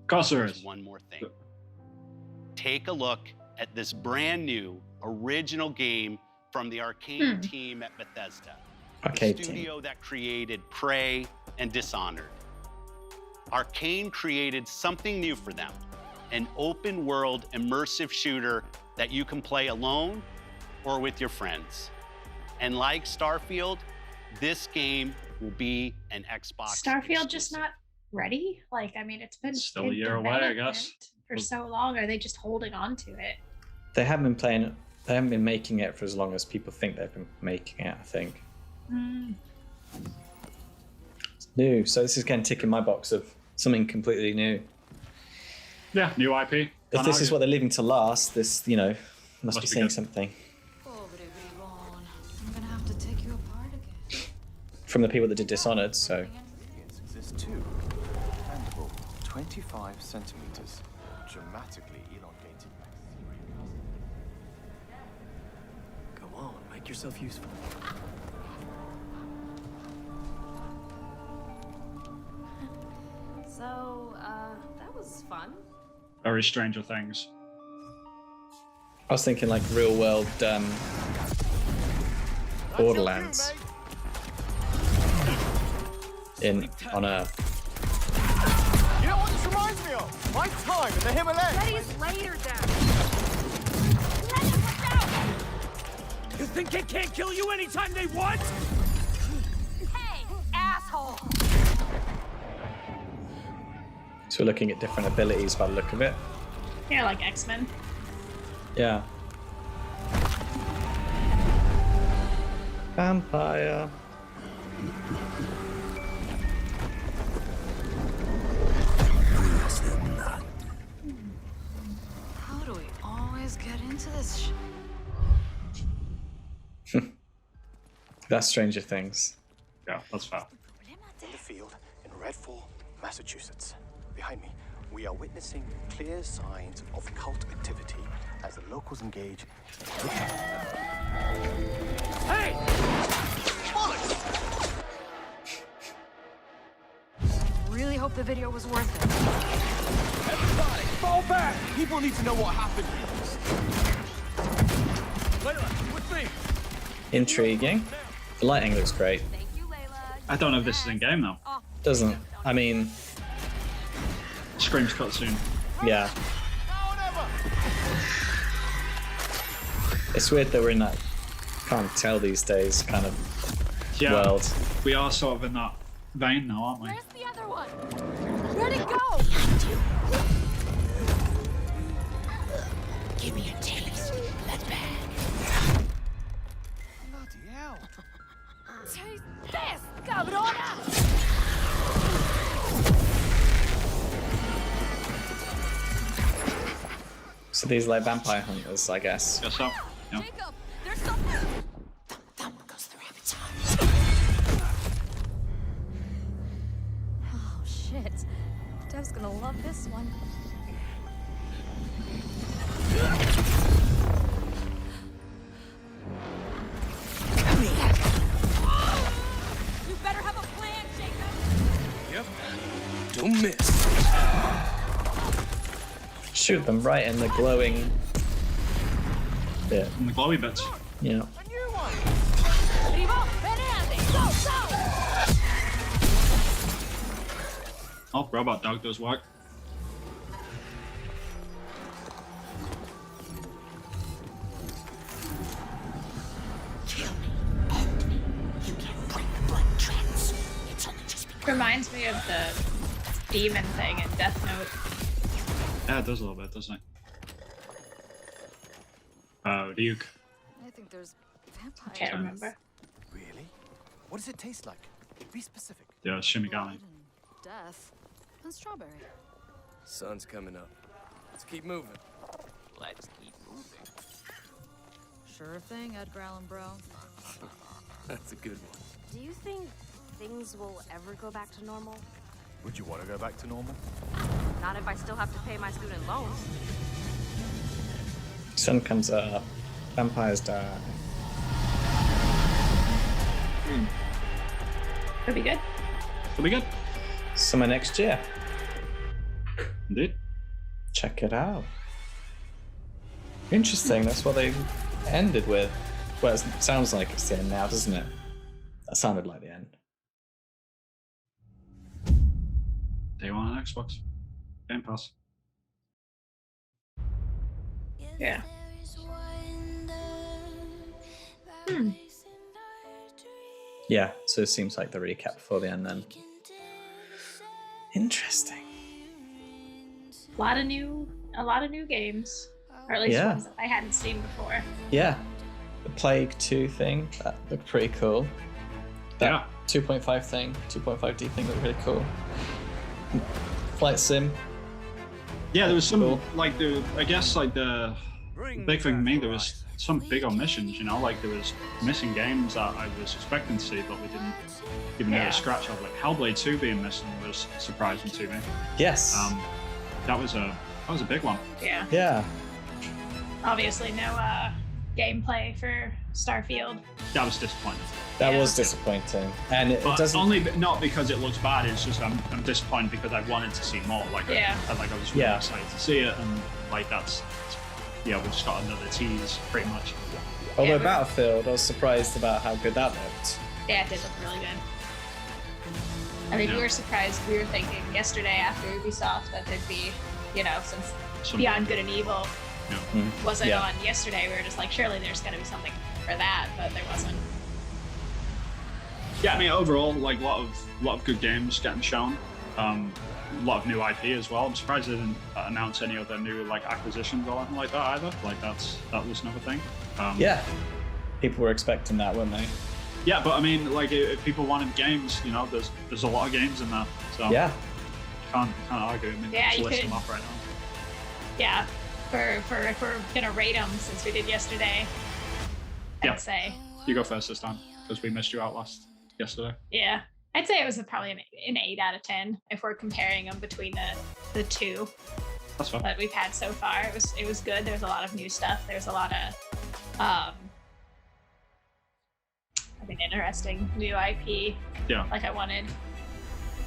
there's one more thing. Take a look at this brand new original game from the Arcane team at Bethesda, Arcade the team. studio that created Prey and Dishonored. Arcane created something new for them, an open world immersive shooter that you can play alone or with your friends. And like Starfield, this game will be an Xbox Starfield exclusive. just not ready? Like, I mean, it's been Still in a year away, I guess. development for so long. Are they just holding on to it? They haven't been making it for as long as people think they've been making it, I think. It's new, so this is again ticking my box of something completely new. Yeah, new IP. If this is what they're leaving to last, this, you know, must be saying good. something. I'm gonna have to take you apart again. From the people that did Dishonored, so. Exist too. Bendable, 25 centimeters, dramatically elongated. Go on, make yourself useful. So, that was fun. Very Stranger Things. I was thinking like real world Borderlands on Earth. You know what this reminds me of? My time in the Himalayas. Betty's later then. You think they can't kill you anytime they want? Hey, asshole! So we're looking at different abilities by the look of it. Yeah, like X-Men. Yeah. Vampire. How do we always get into this That's Stranger Things. Yeah, that's fair. In the field in Redfall, Massachusetts. Behind me, we are witnessing clear signs of cult activity as the locals engage. Hey! Really hope the video was worth it. Everybody, fall back! People need to know what happened. Layla, with me. Intriguing. The lighting looks great. I don't know if this is in game though. Doesn't. I mean, Screams cutscene. yeah. It's weird that we're in that can't tell these days kind of world. We are sort of in that vein now, aren't we? Where's the other one? Where'd it go? Give me a taste. That's bad. Bloody hell. Taste this, cabrona! So these are like vampire hunters, I guess. Guess so. Yeah. Jacob, there's something. Thump goes the rabbit's Oh shit. Dev's gonna love this one. You better have a plan, Jacob. Yep. Don't miss. Shoot them right in the glowing bit. In the glowy bits. Yeah. Vivo, Benandi, go, go! Oh, robot dog does work. Reminds me of the demon thing in Death Note. Yeah, it does a little bit, doesn't it? Ryuk. I think there's vampires. Can't remember. Really? What does it taste like? Be specific. Yeah, Shimigami. Death and strawberry. Sun's coming up. Let's keep moving. Let's keep moving. Sure thing, Edgar Allan Bro. That's a good one. Do you think things will ever go back to normal? Would you want to go back to normal? Not if I still have to pay my student loans. Sun comes up. Vampires die. Could be good. Could be good. Summer next year. Indeed. Check it out. Interesting. That's what they ended with. Well, it sounds like it's the end now, doesn't it? That sounded like the end. Day one on Xbox. Game Pass. Yeah. Yeah, so it seems like the recap before the end then. Interesting. A lot of new games, or at least ones that I hadn't seen before. Yeah, the Plague 2 thing, that looked pretty cool. That 2.5 thing, 2.5D thing looked really cool. Flight sim. Yeah, there was some like I guess like the big thing for me, there was some big omissions, you know, like there was missing games that I was expecting to see, but we didn't even get a scratch of. Like Hellblade 2 being missing was surprising to me. Yes. That was a big one. Yeah. Yeah. Obviously, no gameplay for Starfield. That was disappointing. That was disappointing, and it doesn't only not because it looks bad. It's just I'm disappointed because I wanted to see more. Like I was really excited to see it, and like we just got another tease pretty much. Although Battlefield, I was surprised about how good that looked. Yeah, it did look really good. I mean, we were surprised. We were thinking yesterday after Ubisoft that there'd be, since Beyond Good and Evil wasn't on yesterday, we were just like, surely there's going to be something for that, but there wasn't. Yeah, I mean, overall, like a lot of good games getting shown. A lot of new IP as well. I'm surprised they didn't announce any other new like acquisitions or anything like that either. Like that was another thing. Yeah, people were expecting that, weren't they? Yeah, but I mean, like if people wanted games, there's a lot of games in there. So yeah, can't argue. I mean, you list could. them up right now. Yeah, for if we're gonna rate them since we did yesterday, I'd say you go first this time because we missed you out yesterday. Yeah, I'd say it was probably an 8 out of 10 if we're comparing them between the two that we've had so far. It was good. There's a lot of new stuff. There's a lot of interesting new IP. Yeah. Like I wanted,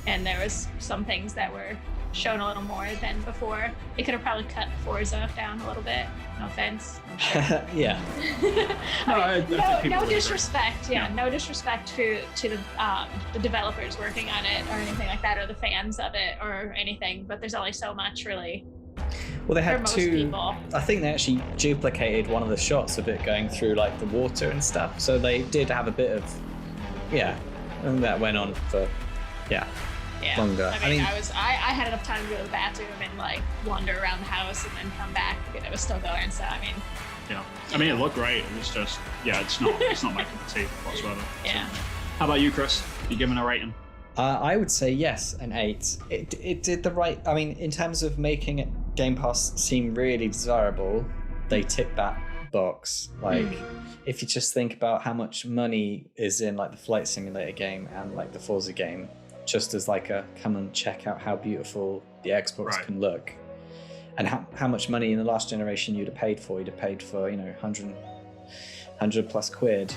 and there was some things that were shown a little more than before. They could have probably cut Forza down a little bit. No offense. Yeah. No disrespect. Yeah, no disrespect to the developers working on it or anything like that, or the fans of it or anything. But there's only so much really. Well, they had two people. I think they actually duplicated one of the shots of it going through like the water and stuff. So they did have a bit of, and that went on for, longer. I mean, I had enough time to go to the bathroom and like wander around the house and then come back, and it was still going. So I mean, it looked great. It was just, it's not my cup of tea whatsoever. Yeah. So. How about you, Chris? You giving a rating? I would say yes, an 8. It did the right. I mean, in terms of making it Game Pass seem really desirable, they ticked that box. Like, if you just think about how much money is in like the flight simulator game and like the Forza game, just as like a come and check out how beautiful the Xbox can look, and how much money in the last generation you'd have paid for 100 plus quid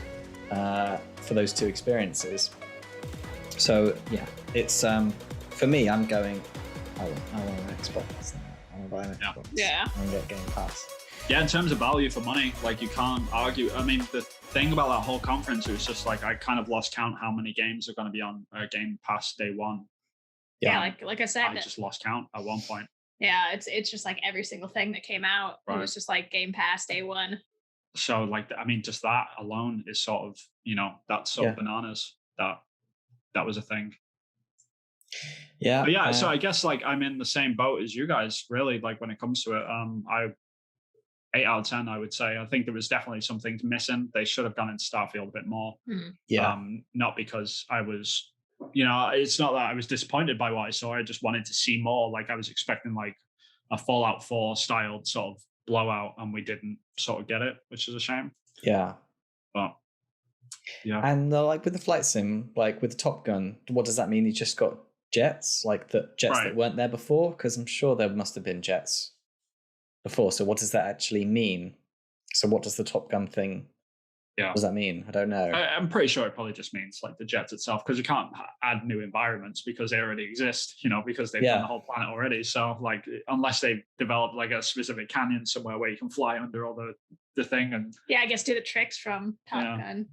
for those two experiences. So yeah, it's for me, I'm going, I want an Xbox. I want to buy an Xbox. Yeah. And get Game Pass. Yeah, in terms of value for money, like you can't argue. I mean, the thing about that whole conference, it was just like I kind of lost count how many games are going to be on Game Pass day one. Yeah, like I said, I just lost count at one point. Yeah, it's just like every single thing that came out. It was just like Game Pass day one. So like, I mean, just that alone is sort of, that's so bananas that was a thing. Yeah. But yeah, so I guess like I'm in the same boat as you guys, really, like when it comes to it. I 8 out of 10, I would say. I think there was definitely some things missing. They should have gone into Starfield a bit more. Yeah. Not because I was, it's not that I was disappointed by what I saw. I just wanted to see more. Like I was expecting like a Fallout 4 styled sort of blowout, and we didn't sort of get it, which is a shame. Yeah. But yeah. And like with the flight sim, like with the Top Gun, what does that mean? You just got jets, like the jets that weren't there before? Because I'm sure there must have been jets before. So what does that actually mean? So what does the Top Gun thing, what does that mean? I don't know. I'm pretty sure it probably just means like the jets itself, because you can't add new environments because they already exist, because they've done the whole planet already. So like, unless they've developed like a specific canyon somewhere where you can fly under all the thing and I guess do the tricks from Top Gun.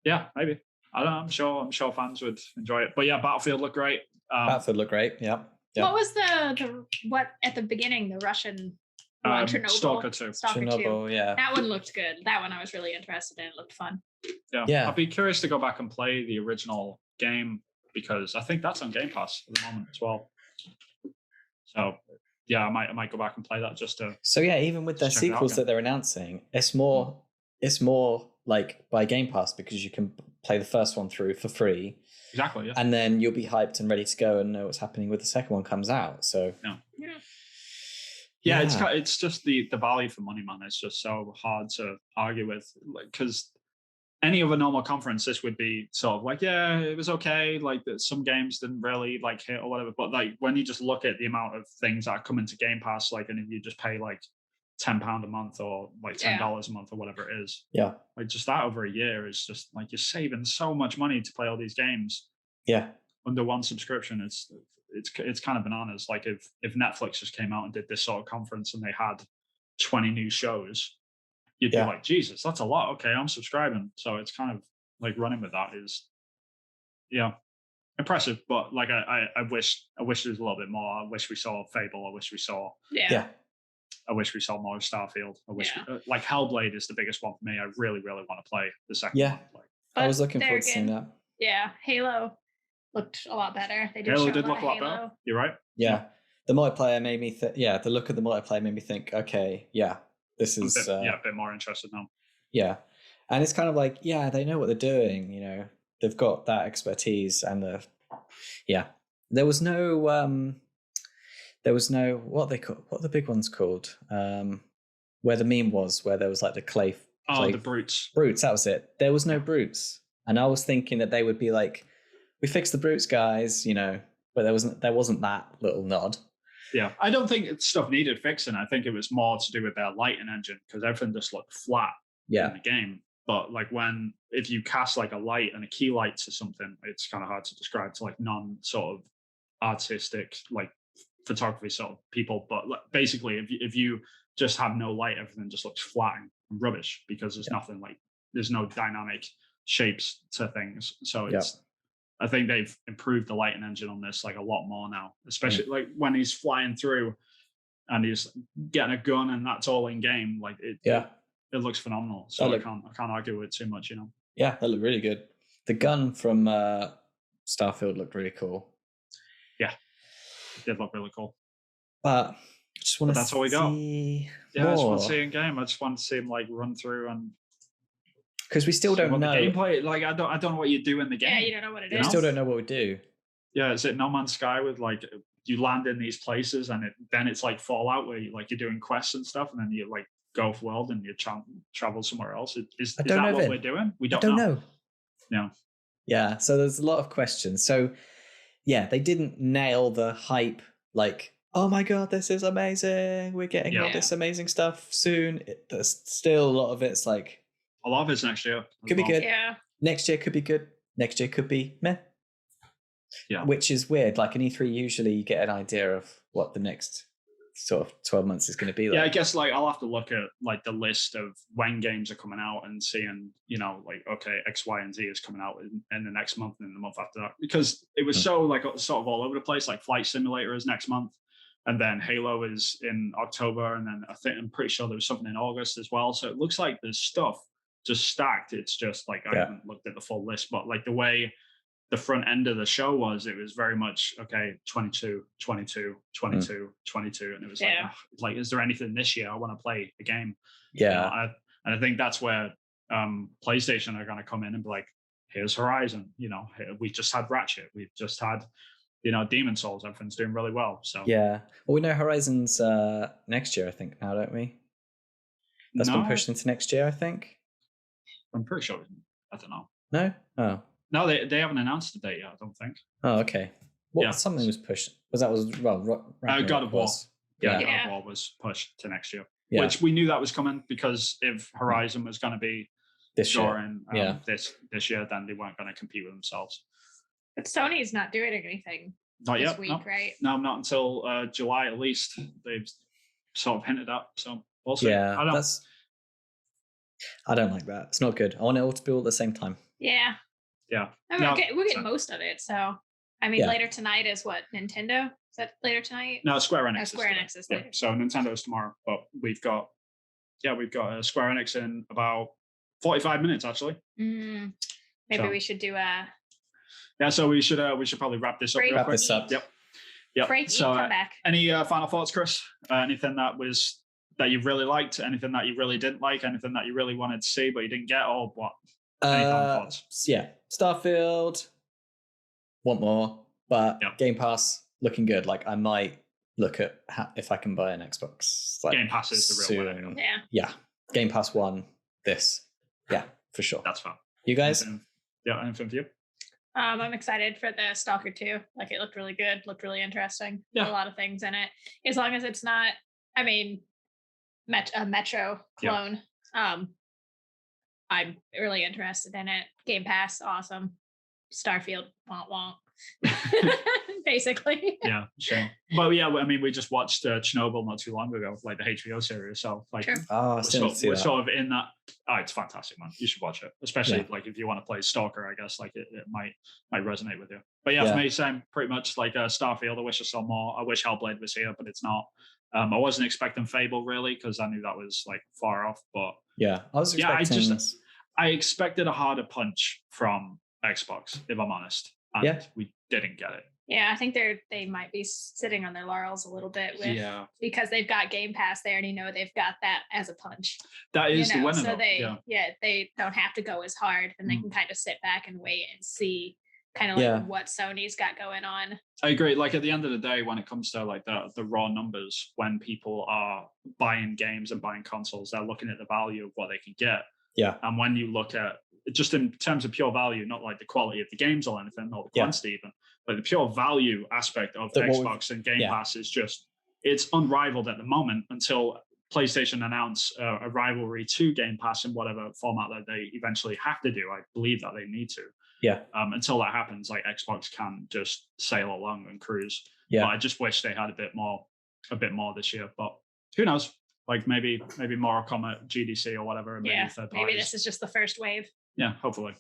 Yeah, maybe. I don't know. I'm sure fans would enjoy it. But yeah, Battlefield looked great. Battlefield looked great. Yeah. What was the what at the beginning, the Russian Chernobyl. Stalker 2. Chernobyl, yeah. That one looked good. That one I was really interested in. It looked fun. Yeah. I'd be curious to go back and play the original game because I think that's on Game Pass at the moment as well. So yeah, I might go back and play that just to. So yeah, even with their sequels that they're announcing, it's more like by Game Pass because you can play the first one through for free. Exactly. Yeah. And then you'll be hyped and ready to go and know what's happening when the second one comes out. So Yeah, it's just the value for money, man. It's just so hard to argue with, because any other normal conference, this would be sort of like, yeah, it was okay. Like some games didn't really like hit or whatever. But like when you just look at the amount of things that come into Game Pass, like, and if you just pay like £10 a month or like $10 a month or whatever it is, like just that over a year is just like you're saving so much money to play all these games. Yeah, under one subscription, it's kind of bananas. Like if Netflix just came out and did this sort of conference and they had 20 new shows, you'd be like, Jesus, that's a lot. Okay, I'm subscribing. So it's kind of like running with that is, impressive. But like I wish there was a little bit more. I wish we saw Fable. I wish we saw I wish we saw more Starfield. I wish like Hellblade is the biggest one for me. I really, really want to play the second one. I was looking forward to seeing that. Yeah, Halo looked a lot better. They did Halo show did a look a lot Halo. better. You're right. Yeah. The multiplayer made me the look of the multiplayer made me think, okay, this is a bit more interested now. Yeah. And it's kind of like, they know what they're doing, you know. They've got that expertise and there was no what are the big ones called? Where the meme was, where there was like the clay. The brutes. Brutes, that was it. There was no brutes. And I was thinking that they would be like, we fixed the brutes, guys, you know, but there wasn't that little nod. Yeah, I don't think stuff needed fixing. I think it was more to do with their lighting engine because everything just looked flat in the game. But like if you cast like a light and a key light to something, it's kind of hard to describe to like non sort of artistic like photography sort of people. But like, basically, if you just have no light, everything just looks flat and rubbish because there's nothing like there's no dynamic shapes to things. So it's I think they've improved the lighting engine on this like a lot more now, especially like when he's flying through and he's getting a gun and that's all in game. Like it looks phenomenal. So I can't argue with it too much, you know. Yeah, that looked really good. The gun from Starfield looked really cool. Yeah, it did look really cool. But I just want to that's all we got. Yeah, I just want to see in game. I just want to see him like run through and. Because we still don't know the gameplay. Like I don't know what you do in the game. Yeah, you don't know what it is. We still don't know what we do. Yeah, is it No Man's Sky with like you land in these places and then it's like Fallout where you're doing quests and stuff and then you like go off world and you travel somewhere else. Is that what we're doing? We don't know. No. Yeah, so there's a lot of questions. So yeah, they didn't nail the hype. Like, oh my god, this is amazing. We're getting all this amazing stuff soon. There's still a lot of it's like. A lot of it's next year. Could be good. Yeah. Next year could be good. Next year could be meh. Yeah. Which is weird. Like in E3, usually you get an idea of what the next sort of 12 months is going to be like. Yeah, I guess like I'll have to look at like the list of when games are coming out and seeing, you know, like, okay, X, Y, and Z is coming out in the next month and the month after that. Because it was so like sort of all over the place. Like Flight Simulator is next month. And then Halo is in October. And then I'm pretty sure there was something in August as well. So it looks like there's stuff just stacked. It's just like I haven't looked at the full list, but like the way the front end of the show was, it was very much 22, and it was like is there anything this year I want to play a game? Yeah, you know, and I think that's where PlayStation are going to come in and be like, here's Horizon, you know, we just had Ratchet, we've just had, you know, Demon Souls, everything's doing really well. So yeah, well, we know Horizon's next year, I think now, don't we? That's been pushed into next year, I think. I'm pretty sure. I don't know. No? Oh. No, they haven't announced the date yet, I don't think. Oh, okay. Something was pushed. God of War. God of War was pushed to next year. Yeah. Which we knew that was coming because if Horizon was going to be this year, this year, then they weren't going to compete with themselves. But Sony's not doing anything not this yet, week, no. right? No, not until July at least. They've sort of hinted at. So we'll see. Yeah, I don't like that. It's not good. I want it all to be all at the same time. Yeah. Yeah. I mean, we're getting most of it. So, I mean, later tonight is what, Nintendo? Is that later tonight? No, Square Enix. Square Enix is later. So Nintendo's tomorrow, but we've got Square Enix in about 45 minutes actually. Maybe we should do a. Yeah, so we should probably wrap this up. Real quick. This up. Yep. Break. So come back. Any final thoughts, Chris? Anything that you really liked? Anything that you really didn't like? Anything that you really wanted to see but you didn't get? Or what? Any final thoughts? Yeah, Starfield. Want more, but Game Pass looking good. Like I might look at if I can buy an Xbox. Like, Game Pass is the real winner. Yeah. Game Pass won this. Yeah, for sure. That's fun. You guys? Anything for you? I'm excited for the Stalker 2. Like it looked really good, looked really interesting. Yeah. A lot of things in it. As long as it's not, I mean, a Metro clone. I'm really interested in it. Game Pass, awesome. Starfield, wonk. Basically. Yeah, sure. But yeah, I mean, we just watched Chernobyl not too long ago, like the HBO series. So like, we're sort of in that. Oh, it's fantastic, man. You should watch it, especially like if you want to play Stalker. I guess like it might resonate with you. But yeah, for me, same. Pretty much like Starfield. I wish I saw more. I wish Hellblade was here, but it's not. I wasn't expecting Fable really because I knew that was like far off. But yeah, I was expecting. I expected a harder punch from Xbox, if I'm honest, and we didn't get it. Yeah, I think they might be sitting on their laurels a little bit with because they've got Game Pass. They already know they've got that as a punch. That is the winner. So they don't have to go as hard, and they can kind of sit back and wait and see kind of like what Sony's got going on. I agree. Like at the end of the day, when it comes to like the raw numbers, when people are buying games and buying consoles, they're looking at the value of what they can get. Yeah. And when you look at just in terms of pure value, not like the quality of the games or anything, or the quantity even, but the pure value aspect of Xbox and Game Pass is it's unrivaled at the moment until PlayStation announce a rivalry to Game Pass in whatever format that they eventually have to do. I believe that they need to. Yeah. Until that happens, like Xbox can just sail along and cruise. Yeah. But I just wish they had a bit more this year. But who knows? Like maybe more come at GDC or whatever. Maybe this is just the first wave. Yeah, hopefully.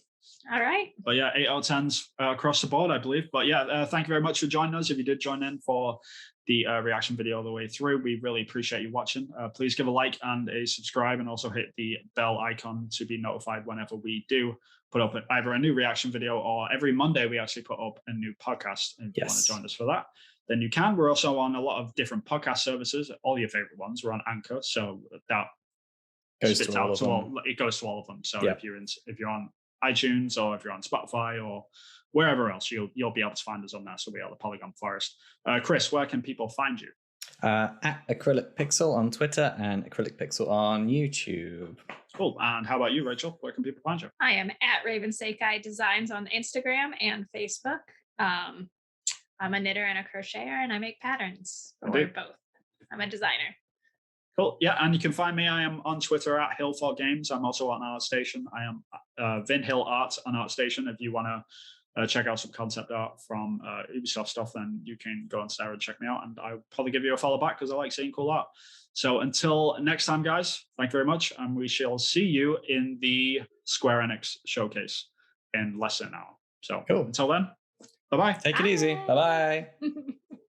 All right. But yeah, 8 out of 10s across the board, I believe. But yeah, thank you very much for joining us. If you did join in for the reaction video all the way through, we really appreciate you watching. Please give a like and a subscribe, and also hit the bell icon to be notified whenever we do put up either a new reaction video, or every Monday we actually put up a new podcast. And if you want to join us for that, then you can. We're also on a lot of different podcast services, all your favorite ones. We're on Anchor, so that goes to all of them. It goes to all of them. So if you're on iTunes, or if you're on Spotify, or wherever else, you'll be able to find us on there. So we are the Polygon Forest. Chris, where can people find you? At Acrylic Pixel on Twitter and Acrylic Pixel on YouTube. Cool. And how about you, Rachel? Where can people find you? I am at Raven Sekai Designs on Instagram and Facebook. I'm a knitter and a crocheter, and I make patterns for both. I'm a designer. Cool. Yeah, and you can find me. I am on Twitter at Hillfort Games. I'm also on ArtStation. I am Vin Hill Art on ArtStation. If you want to check out some concept art from Ubisoft stuff, then you can go on there and check me out. And I'll probably give you a follow back because I like seeing cool art. So until next time, guys, thank you very much. And we shall see you in the Square Enix showcase in less than an hour. So until then, bye-bye. Take it easy. Bye-bye.